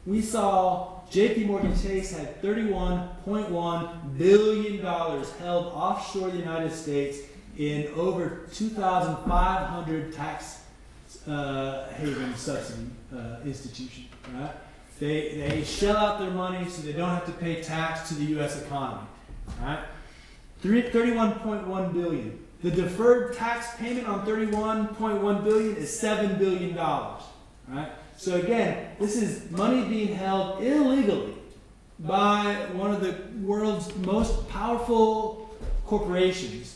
we saw J.P. Morgan Chase had $31.1 billion held offshore the United States in over 2,500 tax haven subsidy institutions. Right? They shell out their money so they don't have to pay tax to the U.S. economy. Right? $31.1 billion. The deferred tax payment on $31.1 billion is $7 billion. Right? So again, this is money being held illegally by one of the world's most powerful corporations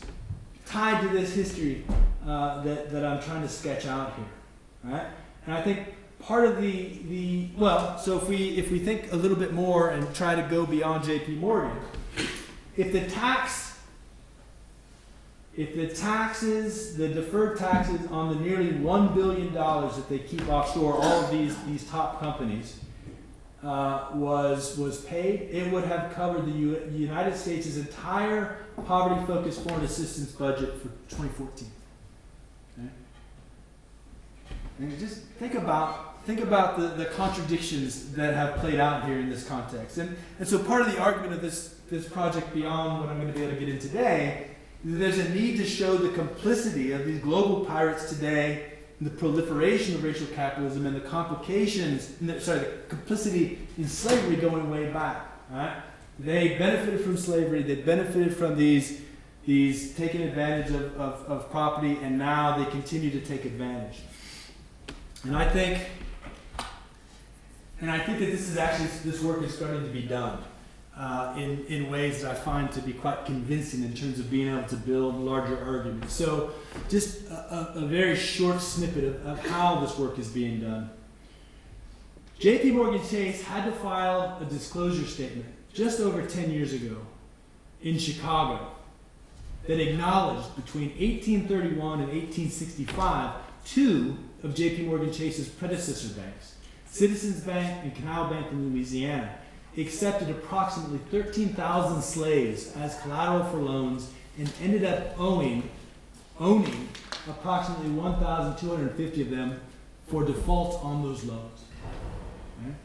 tied to this history that I'm trying to sketch out here. Right? And I think part of so if we think a little bit more and try to go beyond J.P. Morgan, if the deferred taxes on the nearly $1 billion that they keep offshore, all of these top companies, was paid, it would have covered the United States' entire poverty-focused foreign assistance budget for 2014. Okay? And just think about the contradictions that have played out here in this context. And so part of the argument of this project, beyond what I'm going to be able to get in today, there's a need to show the complicity of these global pirates today, and the proliferation of racial capitalism, and the complications, the complicity in slavery going way back. Right? They benefited from slavery. They benefited from these taking advantage of property, and now they continue to take advantage. And I think that this work is starting to be done. In ways that I find to be quite convincing in terms of being able to build larger arguments. So just a very short snippet of how this work is being done. J.P. Morgan Chase had to file a disclosure statement just over 10 years ago in Chicago that acknowledged between 1831 and 1865 two of J.P. Morgan Chase's predecessor banks, Citizens Bank and Canal Bank in Louisiana, accepted approximately 13,000 slaves as collateral for loans and ended up owning approximately 1,250 of them for default on those loans. Okay?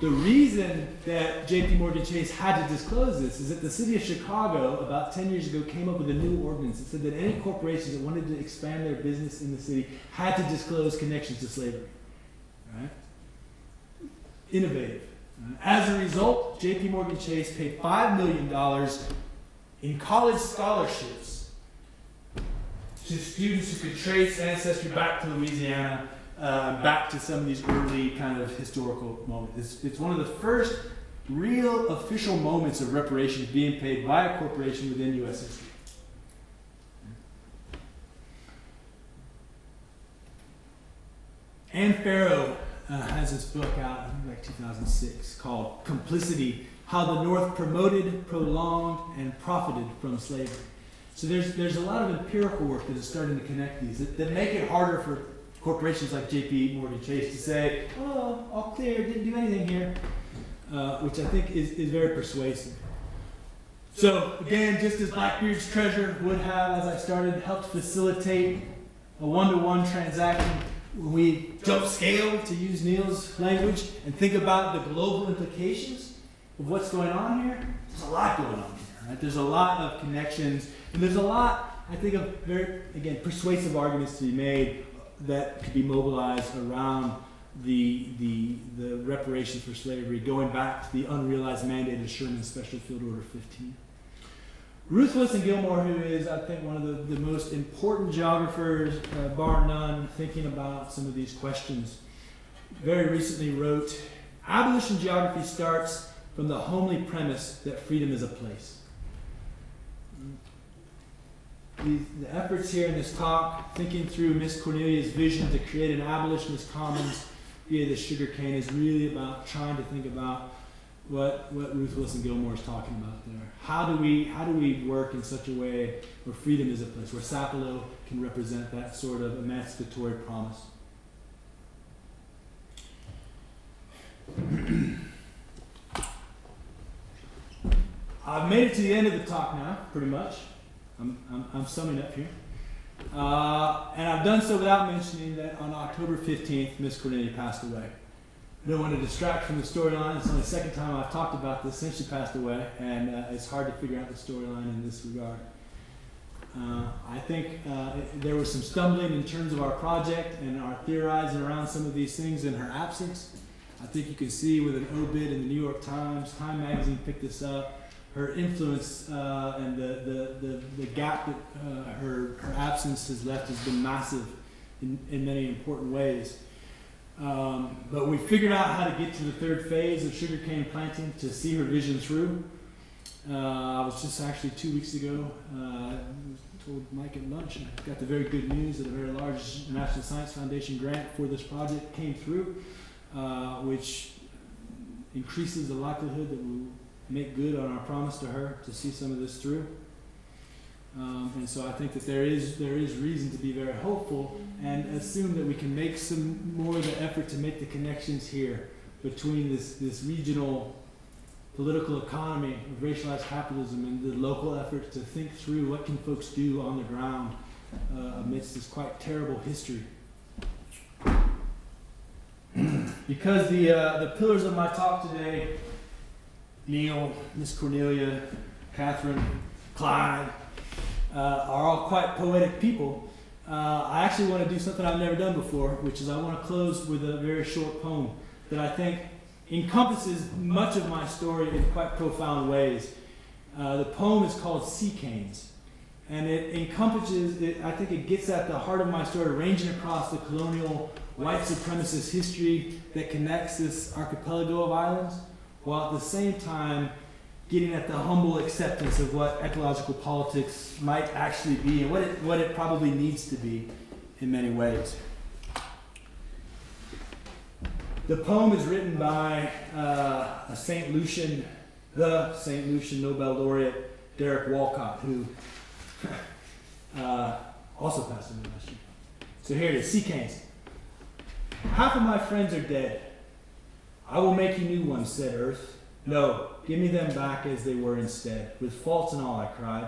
The reason that J.P. Morgan Chase had to disclose this is that the city of Chicago, about 10 years ago, came up with a new ordinance that said that any corporations that wanted to expand their business in the city had to disclose connections to slavery. Right? Innovative. As a result, J.P. Morgan Chase paid $5 million in college scholarships to students who could trace ancestry back to Louisiana, back to some of these early kind of historical moments. It's one of the first real official moments of reparations being paid by a corporation within U.S. history. Anne Farrow has this book out, I think like 2006, called Complicity, how the North promoted, prolonged, and profited from slavery. So there's a lot of empirical work that is starting to connect these that make it harder for corporations like JP Morgan Chase to say, oh, all clear, didn't do anything here, which I think is very persuasive. So again, just as Blackbeard's treasure would have, as I started, helped facilitate a one-to-one transaction, when we jump scale, to use Neil's language, and think about the global implications of what's going on here, there's a lot going on here, right? There's a lot of connections, and there's a lot, I think, of very, again, persuasive arguments to be made that could be mobilized around the reparations for slavery, going back to the unrealized mandate of Sherman's Special Field Order 15. Ruth Wilson Gilmore, who is, I think, one of the most important geographers, bar none, thinking about some of these questions, very recently wrote, "Abolition geography starts from the homely premise that freedom is a place." The efforts here in this talk, thinking through Miss Cornelia's vision to create an abolitionist commons via the sugarcane, is really about trying to think about what Ruth Wilson Gilmore is talking about there. How do we work in such a way where freedom is a place, where Sapelo can represent that sort of emancipatory promise? I've made it to the end of the talk now, pretty much. I'm summing up here. And I've done so without mentioning that on October 15th, Miss Cornelia passed away. I don't want to distract from the storyline. It's only the second time I've talked about this since she passed away, and it's hard to figure out the storyline in this regard. I think there was some stumbling in terms of our project and our theorizing around some of these things in her absence. I think you can see with an obit in the New York Times, Time Magazine picked this up, her influence and the gap that her absence has left has been massive in many important ways. But we figured out how to get to the third phase of sugarcane planting to see her vision through. I was just actually 2 weeks ago, told Mike at lunch, I got the very good news that a very large National Science Foundation grant for this project came through, which increases the likelihood that we'll make good on our promise to her to see some of this through. And so I think that there is reason to be very hopeful and assume that we can make some more of the effort to make the connections here between this regional political economy of racialized capitalism and the local effort to think through what can folks do on the ground amidst this quite terrible history. Because the pillars of my talk today, Neil, Miss Cornelia, Catherine, Clyde, are all quite poetic people. I actually want to do something I've never done before, which is I want to close with a very short poem that I think encompasses much of my story in quite profound ways. The poem is called Sea Canes, and it encompasses, I think it gets at the heart of my story, ranging across the colonial white supremacist history that connects this archipelago of islands, while at the same time getting at the humble acceptance of what ecological politics might actually be and what it probably needs to be in many ways. The poem is written by the St. Lucian Nobel laureate Derek Walcott, who also passed away last year. So here it is, Sea Canes. Half of my friends are dead. I will make you new ones, said Earth. No, give me them back as they were instead. With faults and all, I cried.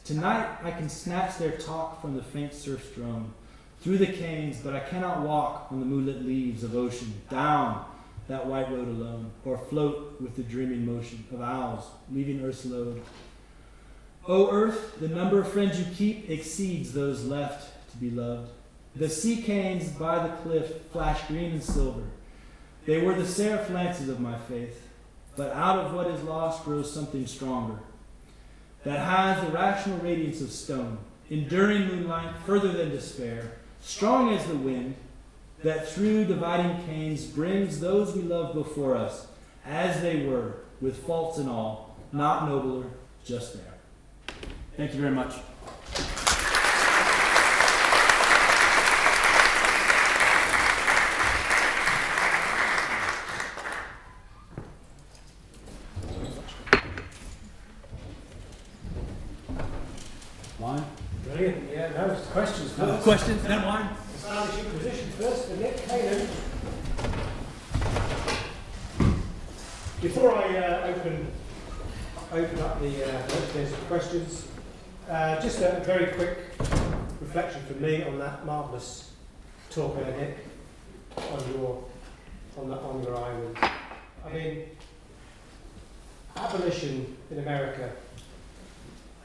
Tonight I can snatch their talk from the faint surf's drone. Through the canes, but I cannot walk on the moonlit leaves of ocean, down that white road alone, or float with the dreaming motion of owls, leaving Earth's load. O Earth, the number of friends you keep exceeds those left to be loved. The sea canes by the cliff flash green and silver. They were the seraph lances of my faith. But out of what is lost grows something stronger, that has the rational radiance of stone, enduring moonlight further than despair, strong as the wind, that through dividing canes brings those we loved before us, as they were, with faults and all, not nobler, just there. Thank you very much. wine? Brilliant. Yeah, no, it's questions first. Questions, then wine? Establish your position first, and Nik Heymen. Before I open up the there's questions, just a very quick reflection from me on that marvellous talk there, Nik, on your island. I mean, abolition in America,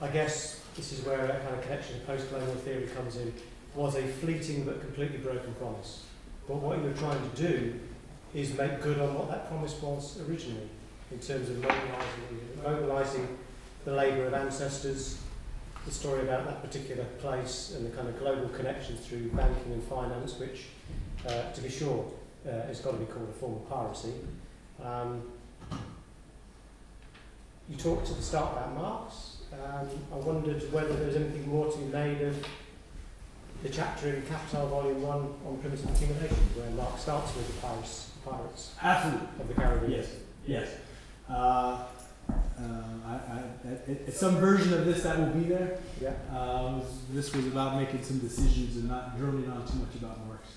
I guess this is where a kind of connection to post-colonial theory comes in, was a fleeting but completely broken promise. But what you were trying to do is make good on what that promise was originally, in terms of mobilising the labour of ancestors, the story about that particular place and the kind of global connections through banking and finance, which, to be sure, has got to be called a form of piracy. You talked at the start about Marx. I wondered whether there was anything more to be made of the chapter in Capital Volume 1 on primitive accumulation, where Marx starts with the pirates Absolutely. of the Caribbean. Yes. It's some version of this that will be there. Yeah. This was about making some decisions and not droning on too much about Marx.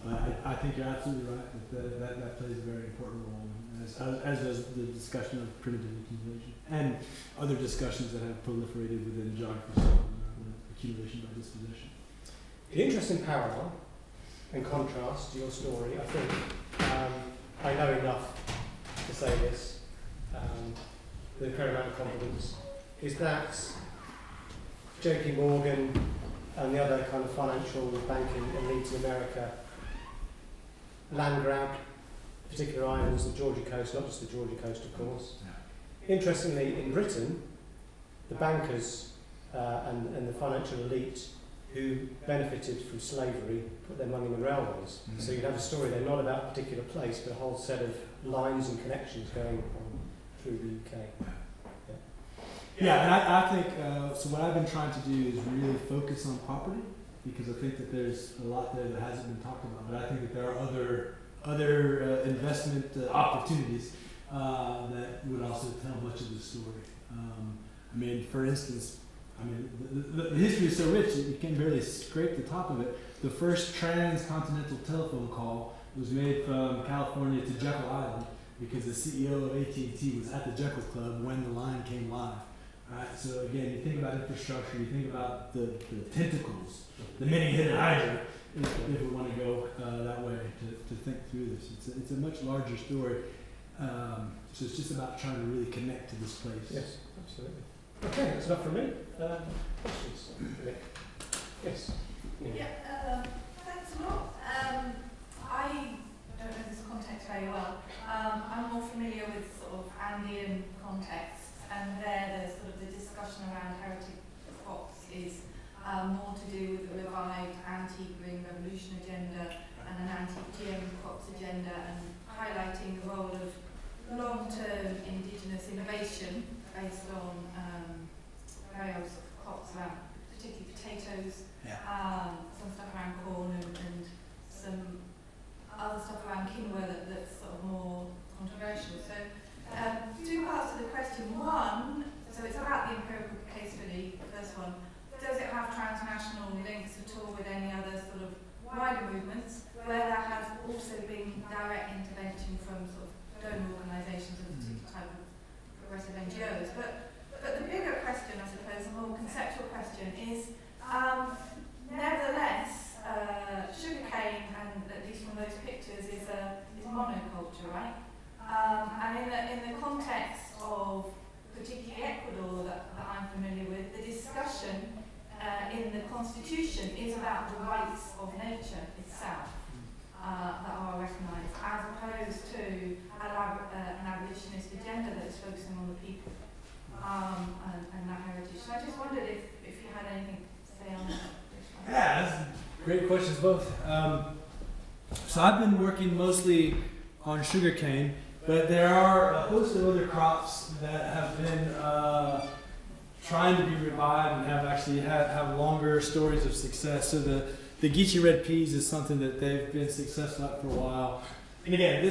But I think you're absolutely right that plays a very important role, as does the discussion of primitive accumulation and other discussions that have proliferated within geography, accumulation by disposition. The interesting parallel and contrast to your story, I think, I know enough to say this, with a fair amount of confidence, is that JP Morgan and the other kind of financial banking elites in America land grabbed particular islands, the Georgia coast, not just the Georgia coast, of course. Yeah. Interestingly, in Britain, the bankers and the financial elite who benefited from slavery put their money in the railways. Mm-hmm. So you'd have a story there not about a particular place, but a whole set of lines and connections going on through the UK. Yeah, and I think, so what I've been trying to do is really focus on property, because I think that there's a lot there that hasn't been talked about, but I think that there are other investment opportunities that would also tell much of the story. I mean, for instance, the history is so rich that you can barely scrape the top of it. The first transcontinental telephone call was made from California to Jekyll Island because the CEO of AT&T was at the Jekyll Club when the line came live. Right, so again, you think about infrastructure, you think about the tentacles, the many-headed hydra, if we want to go that way to think through this. It's a much larger story. So it's just about trying to really connect to this place. Yes, absolutely. Okay, that's enough from me. Questions? Yes. Yeah, thanks a lot. I don't know this context very well. I'm more familiar with sort of Andean contexts, and there there's sort of the discussion around heritage crops is more to do with the revived anti-green revolution agenda and an anti-GM crops agenda, and highlighting the role of long-term indigenous innovation based on various crops around, particularly potatoes, some stuff around corn, and some other stuff around quinoa that's sort of more controversial. So two parts of the question. One, so it's about the empirical case study, the first one. Does it have transnational links at all with any other sort of wider movements where there has also been direct intervention from sort of donor organisations of a particular type of progressive NGOs? But the bigger question, I suppose, the more conceptual question is, nevertheless, sugarcane, and at least from those pictures, is monoculture, right? And in the context of particularly Ecuador that I'm familiar with, the discussion in the constitution is about the rights of nature itself that are recognised, as opposed to an abolitionist agenda that is focusing on the people and that heritage. So I just wondered if you had anything to say on that. Yeah, that's great questions both. So I've been working mostly on sugarcane, but there are a host of other crops that have been trying to be revived and have actually have longer stories of success. So the Geechee red peas is something that they've been successful at for a while. And again,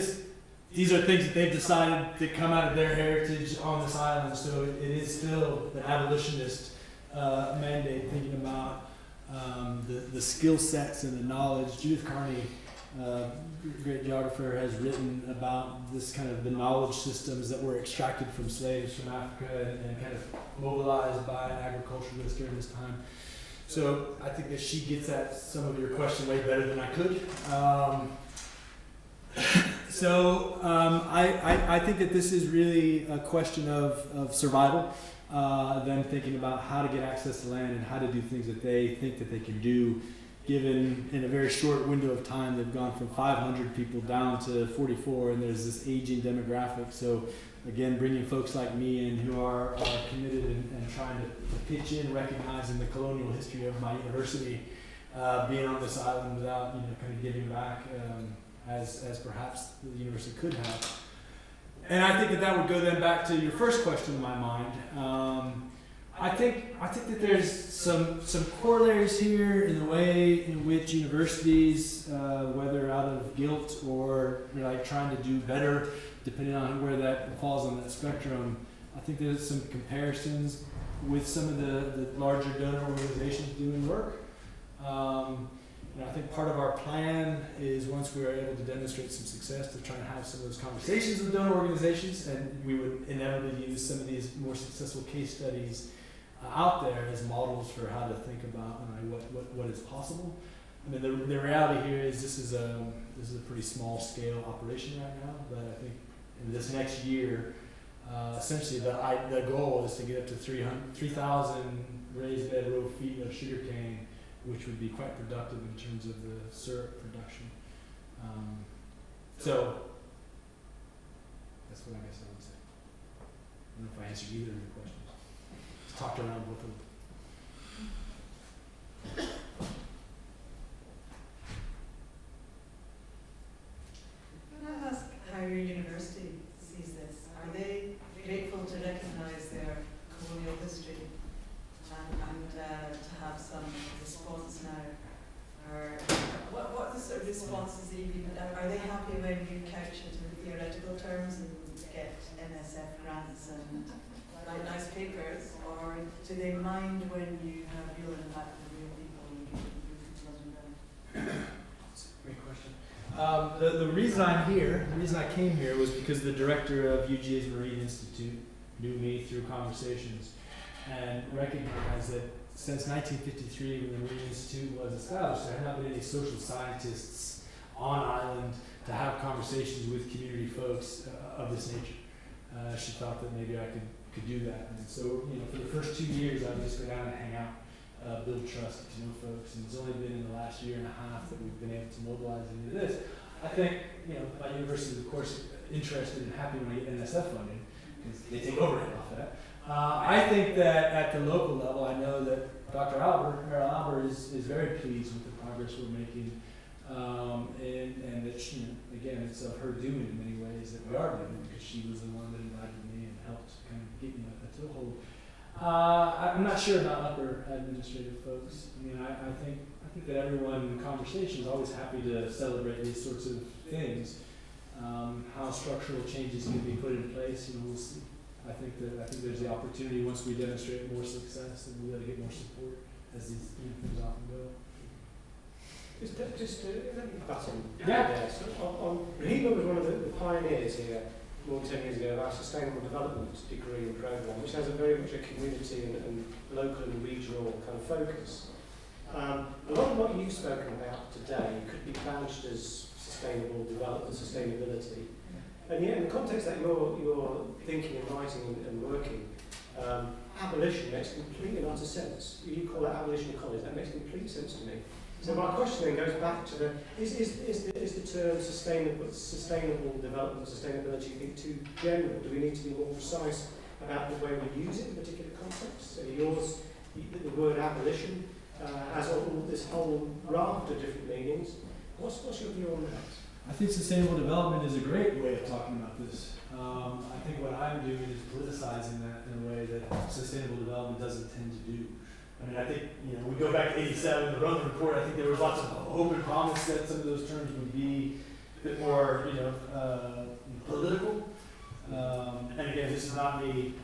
these are things that they've decided to come out of their heritage on this island. So it is still an abolitionist mandate, thinking about the skill sets and the knowledge. Judith Carney, great geographer, has written about this kind of the knowledge systems that were extracted from slaves from Africa and kind of mobilized by agriculturalists during this time. So I think that she gets at some of your question way better than I could. I think that this is really a question of survival, them thinking about how to get access to land and how to do things that they think that they can do, given in a very short window of time they've gone from 500 people down to 44, and there's this aging demographic. So again, bringing folks like me in who are committed and trying to pitch in, recognizing the colonial history of my university, being on this island without kind of giving back as perhaps the university could have. And I think that would go then back to your first question in my mind. I think that there's some corollaries here in the way in which universities, whether out of guilt or trying to do better, depending on where that falls on that spectrum, I think there's some comparisons with some of the larger donor organizations doing work. I think part of our plan is, once we are able to demonstrate some success, to try and have some of those conversations with donor organizations, and we would inevitably use some of these more successful case studies out there as models for how to think about what is possible. I mean, the reality here is this is a pretty small scale operation right now, but I think in this next year, essentially the goal is to get up to 3,000 raised bed row feet of sugarcane, which would be quite productive in terms of the syrup production. So that's what I guess I would say. I don't know if I answered either of your questions. Just talked around both of them. Can I ask how your university sees this? Are they grateful to recognise their colonial history and to have some response now? Or what the sort of responses that you've been, are they happy when you couch it in theoretical terms and get NSF grants and write nice papers, or do they mind when you have real impact on real people and you can move? That's a great question. The reason I'm here, the reason I came here, was because the director of UGA's Marine Institute knew me through conversations and recognized that since 1953, when the Marine Institute was established, there had not been any social scientists on island to have conversations with community folks of this nature. She thought that maybe I could do that. And so, for the first 2 years, I would just go down and hang out, build trust, get to know folks. And it's only been in the last year and a half that we've been able to mobilize into this. I think, my university is, of course, interested and happy when I get NSF funding, because they take overhead off that. I think that at the local level, I know that Dr. Merrill Albert is very pleased with the progress we're making, and that again, it's of her doing in many ways that we are doing, because she was the one that invited me and helped kind of get me a toehold. I'm not sure about upper administrative folks. I think that everyone in conversation is always happy to celebrate these sorts of things. How structural changes can be put in place, we'll see. I think there's the opportunity, once we demonstrate more success, and we got to get more support as these things often go. Let me button. Yeah. Heyman was one of the pioneers here more than 10 years ago of our sustainable development degree and programme, which has a very much a community and local and regional kind of focus. A lot of what you've spoken about today could be badged as sustainable development, sustainability. And yet, in the context that you're thinking and writing and working, abolition makes complete and utter sense. You call that abolition ecology, that makes complete sense to me. So my question then goes back to is the term sustainable development, sustainability, you think, too general? Do we need to be more precise about the way we use it in particular contexts? So yours, the word abolition has this whole raft of different meanings. What's your view on that? I think sustainable development is a great way of talking about this. I think what I'm doing is politicizing that in a way that sustainable development doesn't tend to do. I think, we go back to 87, the Roman Report, I think there was lots of hope and promise that some of those terms would be a bit more, political. And again, this is not me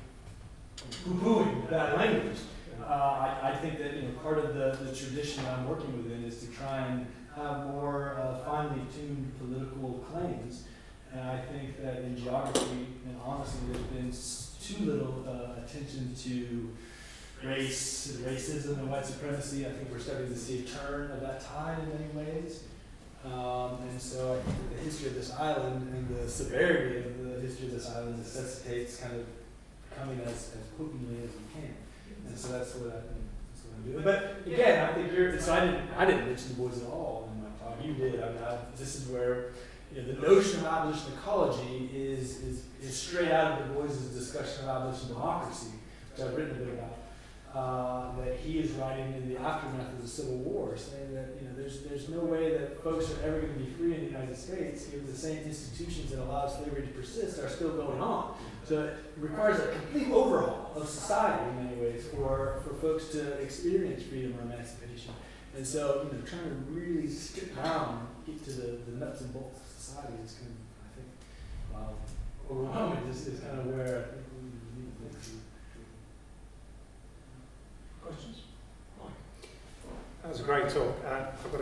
poo-pooing that language. I I think that part of the tradition I'm working within is to try and have more finely tuned political claims. And I think that in geography, and honestly, there's been too little attention to race, racism, and white supremacy. I think we're starting to see a turn of that tide in many ways. And so I think that the history of this island and the severity of the history of this island necessitates kind of coming as potently as we can. And so that's what I'm doing. But again, I think so I didn't mention the boys at all in my talk. You did. This is where the notion of abolition ecology is straight out of Du Bois' discussion of abolition democracy, which I've written a bit about. That he is writing in the aftermath of the Civil War, saying that there's no way that folks are ever going to be free in the United States if the same institutions that allow slavery to persist are still going on. So it requires a complete overhaul of society in many ways for folks to experience freedom or emancipation. And so trying to really strip down, get to the nuts and bolts of society is kind of, I think, overwhelming. This is kind of where I think we need to think through. Questions? That was a great talk. I've got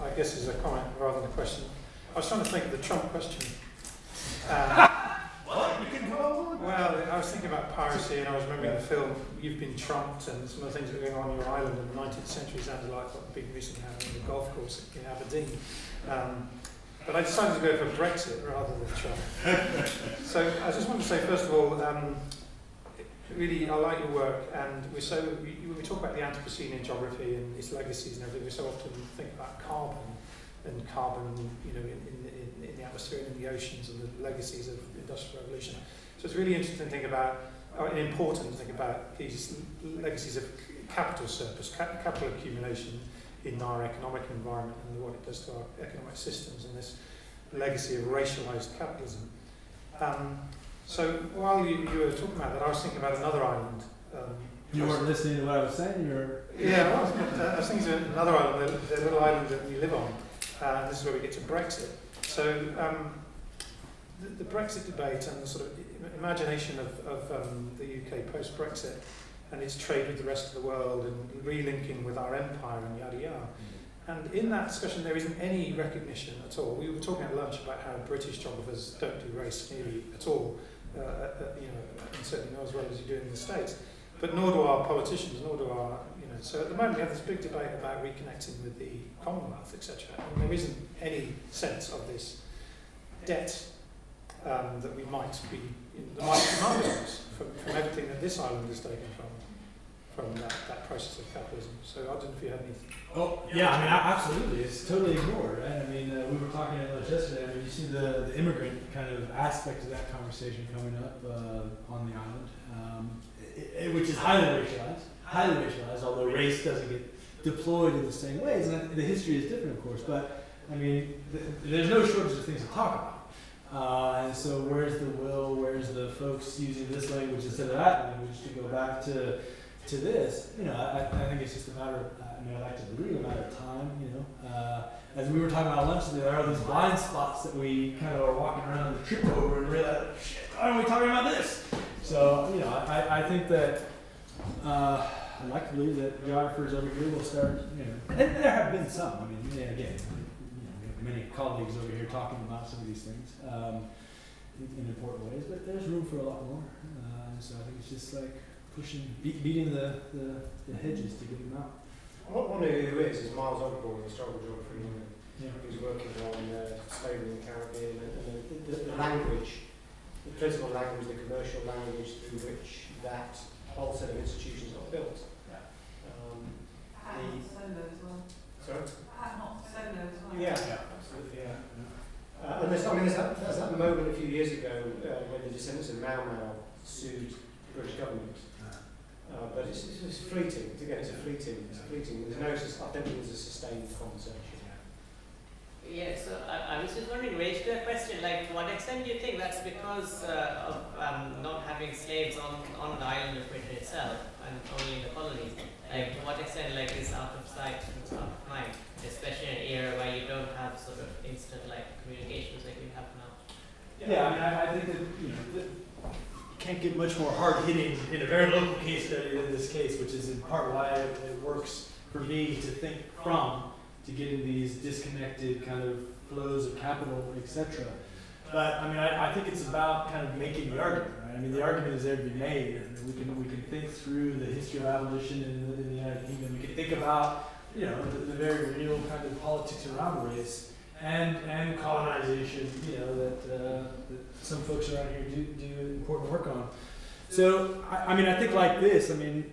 I guess as a comment rather than a question. I was trying to think of the Trump question. Well, you can go. Well, I was thinking about piracy, and I was remembering the film You've Been Trumped, and some of the things that were going on your island in the 19th century sounded like what the big recently happened in the golf course in Aberdeen. But I decided to go for Brexit rather than Trump. So I just want to say, first of all, really, I like your work, and when we talk about the Anthropocene in geography and its legacies and everything, we so often think about carbon in the atmosphere and in the oceans and the legacies of the Industrial Revolution. So it's really interesting to think about, and important to think about these legacies of capital surplus, capital accumulation in our economic environment and what it does to our economic systems, and this legacy of racialized capitalism. So while you were talking about that, I was thinking about another island. You weren't listening to what I was saying? Yeah, I was thinking of another island, the little island that we live on. This is where we get to Brexit. So the Brexit debate and the sort of imagination of the UK post-Brexit and its trade with the rest of the world and relinking with our empire and yada yada. And in that discussion, there isn't any recognition at all. We were talking at lunch about how British geographers don't do race nearly at all, and certainly not as well as you do in the States. But nor do our politicians, nor do our, So at the moment, we have this big debate about reconnecting with the Commonwealth, etc. And there isn't any sense of this debt that we might be, that might command us from everything that this island is taken from that process of capitalism. So I don't know if you had any. Oh, yeah, absolutely. It's totally ignored, right? We were talking about this yesterday. You see the immigrant kind of aspect of that conversation coming up on the island, which is highly racialized, although race doesn't get deployed in the same ways. And the history is different, of course, but there's no shortage of things to talk about. And so where's the will, where's the folks using this language instead of that language to go back to this? I think it's just a matter of, I like to believe, a matter of time, As we were talking about lunch today, there are these blind spots that we kind of are walking around and trip over and realize, shit, why aren't we talking about this? So, I think that, I'd like to believe that geographers over here will start, and there have been some. Again, we have many colleagues over here talking about some of these things in important ways, but there's room for a lot more. So I think it's just like beating the hedges to get them out. One who is Miles Ogborn, the historical geographer, who's working on slavery in the Caribbean, and the language, the political language, the commercial language through which that whole set of institutions are built. Solo as well. Sorry? Not solo as well. Yeah, absolutely, yeah. And there's that moment a few years ago when the descendants of Mau Mau sued the British government. But it's fleeting. Again, it's fleeting. There's no, I don't think there's a sustained conversation. Yeah, so I was just wondering, raised to a question, to what extent do you think that's because of not having slaves on the island of Britain itself and only in the colonies? To what extent is out of sight and out of mind, especially in an era where you don't have sort of instant communications like we have now? Yeah, I think that can't get much more hard-hitting in a very local case study than this case, which is in part why it works for me to think from, to get into these disconnected kind of flows of capital, etc. But I mean, I think it's about kind of making the argument, right? I mean, the argument is there to be made, and we can think through the history of abolition in the United Kingdom. We can think about, you know, the very real kind of politics around race and colonization, you know, that some folks around here do important work on. So I mean, I think like this. I mean,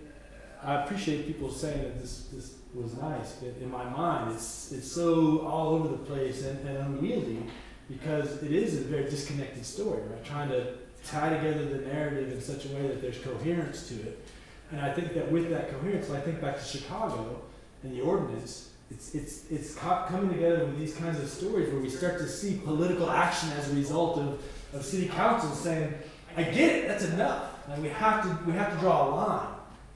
I appreciate people saying that this was nice, but in my mind, it's so all over the place and unwieldy, because it is a very disconnected story, right? Trying to tie together the narrative in such a way that there's coherence to it. And I think that with that coherence, I think back to Chicago and the ordinance, it's coming together with these kinds of stories where we start to see political action as a result of city council saying, I get it, that's enough. And we have to draw a line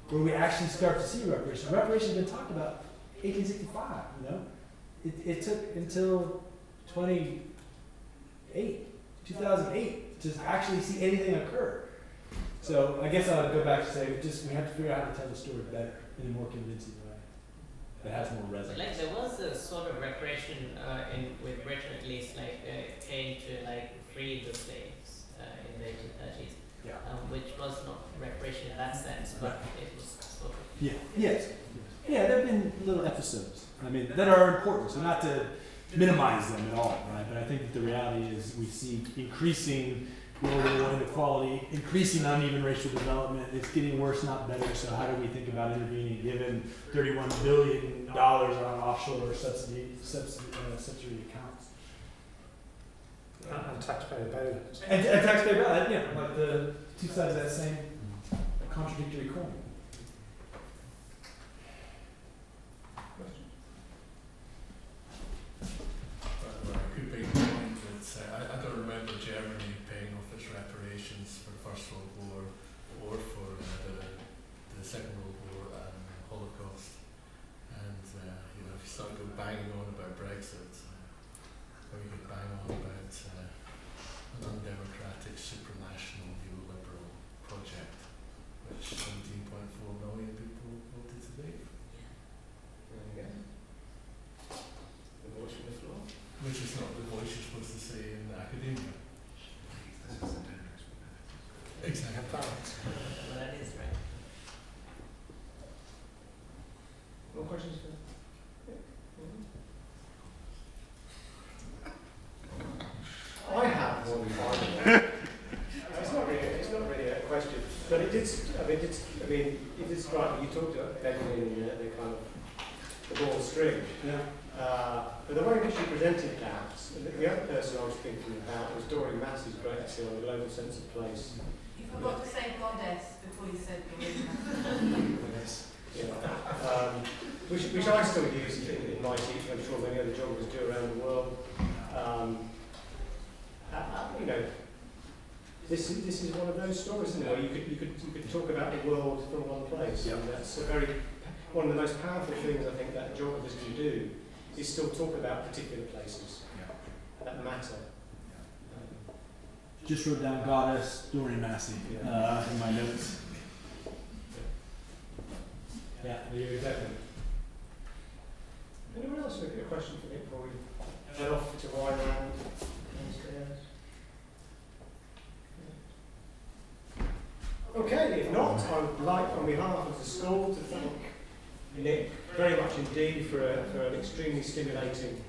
where we actually start to see reparations. Reparations have been talked about 1865, you know? It took until 2008 to actually see anything occur. So I guess I would go back to say we have to figure out how to tell the story better in a more convincing way that has more resonance. Like there was a sort of reparation with Britain, at least, like aim to like free the slaves in the 1830s, which was not reparation in that sense, but it was sort of. Yeah, there have been little episodes. I mean, that are important. So not to minimize them at all, right? But I think that the reality is we see increasing global inequality, increasing uneven racial development. It's getting worse, not better. So how do we think about intervening given $31 billion on offshore subsidy accounts? And taxpayer bailouts. And taxpayer bailouts, yeah, like the two sides of that same contradictory coin. I don't remember Germany paying off its reparations for the First World War or for the Second World War and the Holocaust. And you know, if you start banging on about Brexit, or you could bang on about an undemocratic supranational neoliberal project, which 17.4 million people voted to leave. There you go. The voice from the floor. Which is not the voice you're supposed to say in academia. Exactly. Well, that is right. More questions for I have one final. It's not really a question, but it did. I mean, it did strike me. You talked about Benjamin and the kind of the ball string. Yeah. But the way in which you presented that, the other person I was thinking about was Doreen Massey's great essay on the global sense of place. You forgot to say goddess before you said the Yes. Yeah. Which I still use in my teaching. I'm sure many other geographers do around the world. You know, this is one of those stories, isn't it? Where you could talk about the world from one place, and that's one of the most powerful things I think that geographers can do is still talk about particular places that matter. Just wrote down goddess Doreen Massey in my notes. Yeah, you're exactly. Anyone else with a question for me before we head off to wine round downstairs? Okay, if not, I would like on behalf of the school to thank Nik very much indeed for an extremely stimulating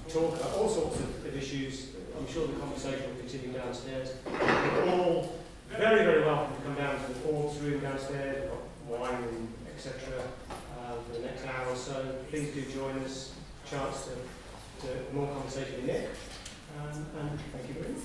talk about all sorts of issues. I'm sure the conversation will continue downstairs. You're all very, very welcome to come down to the Forbes room downstairs. We've got wine and etc. For the next hour or so. Please do join us. Chance to more conversation with Nik. And thank you very much.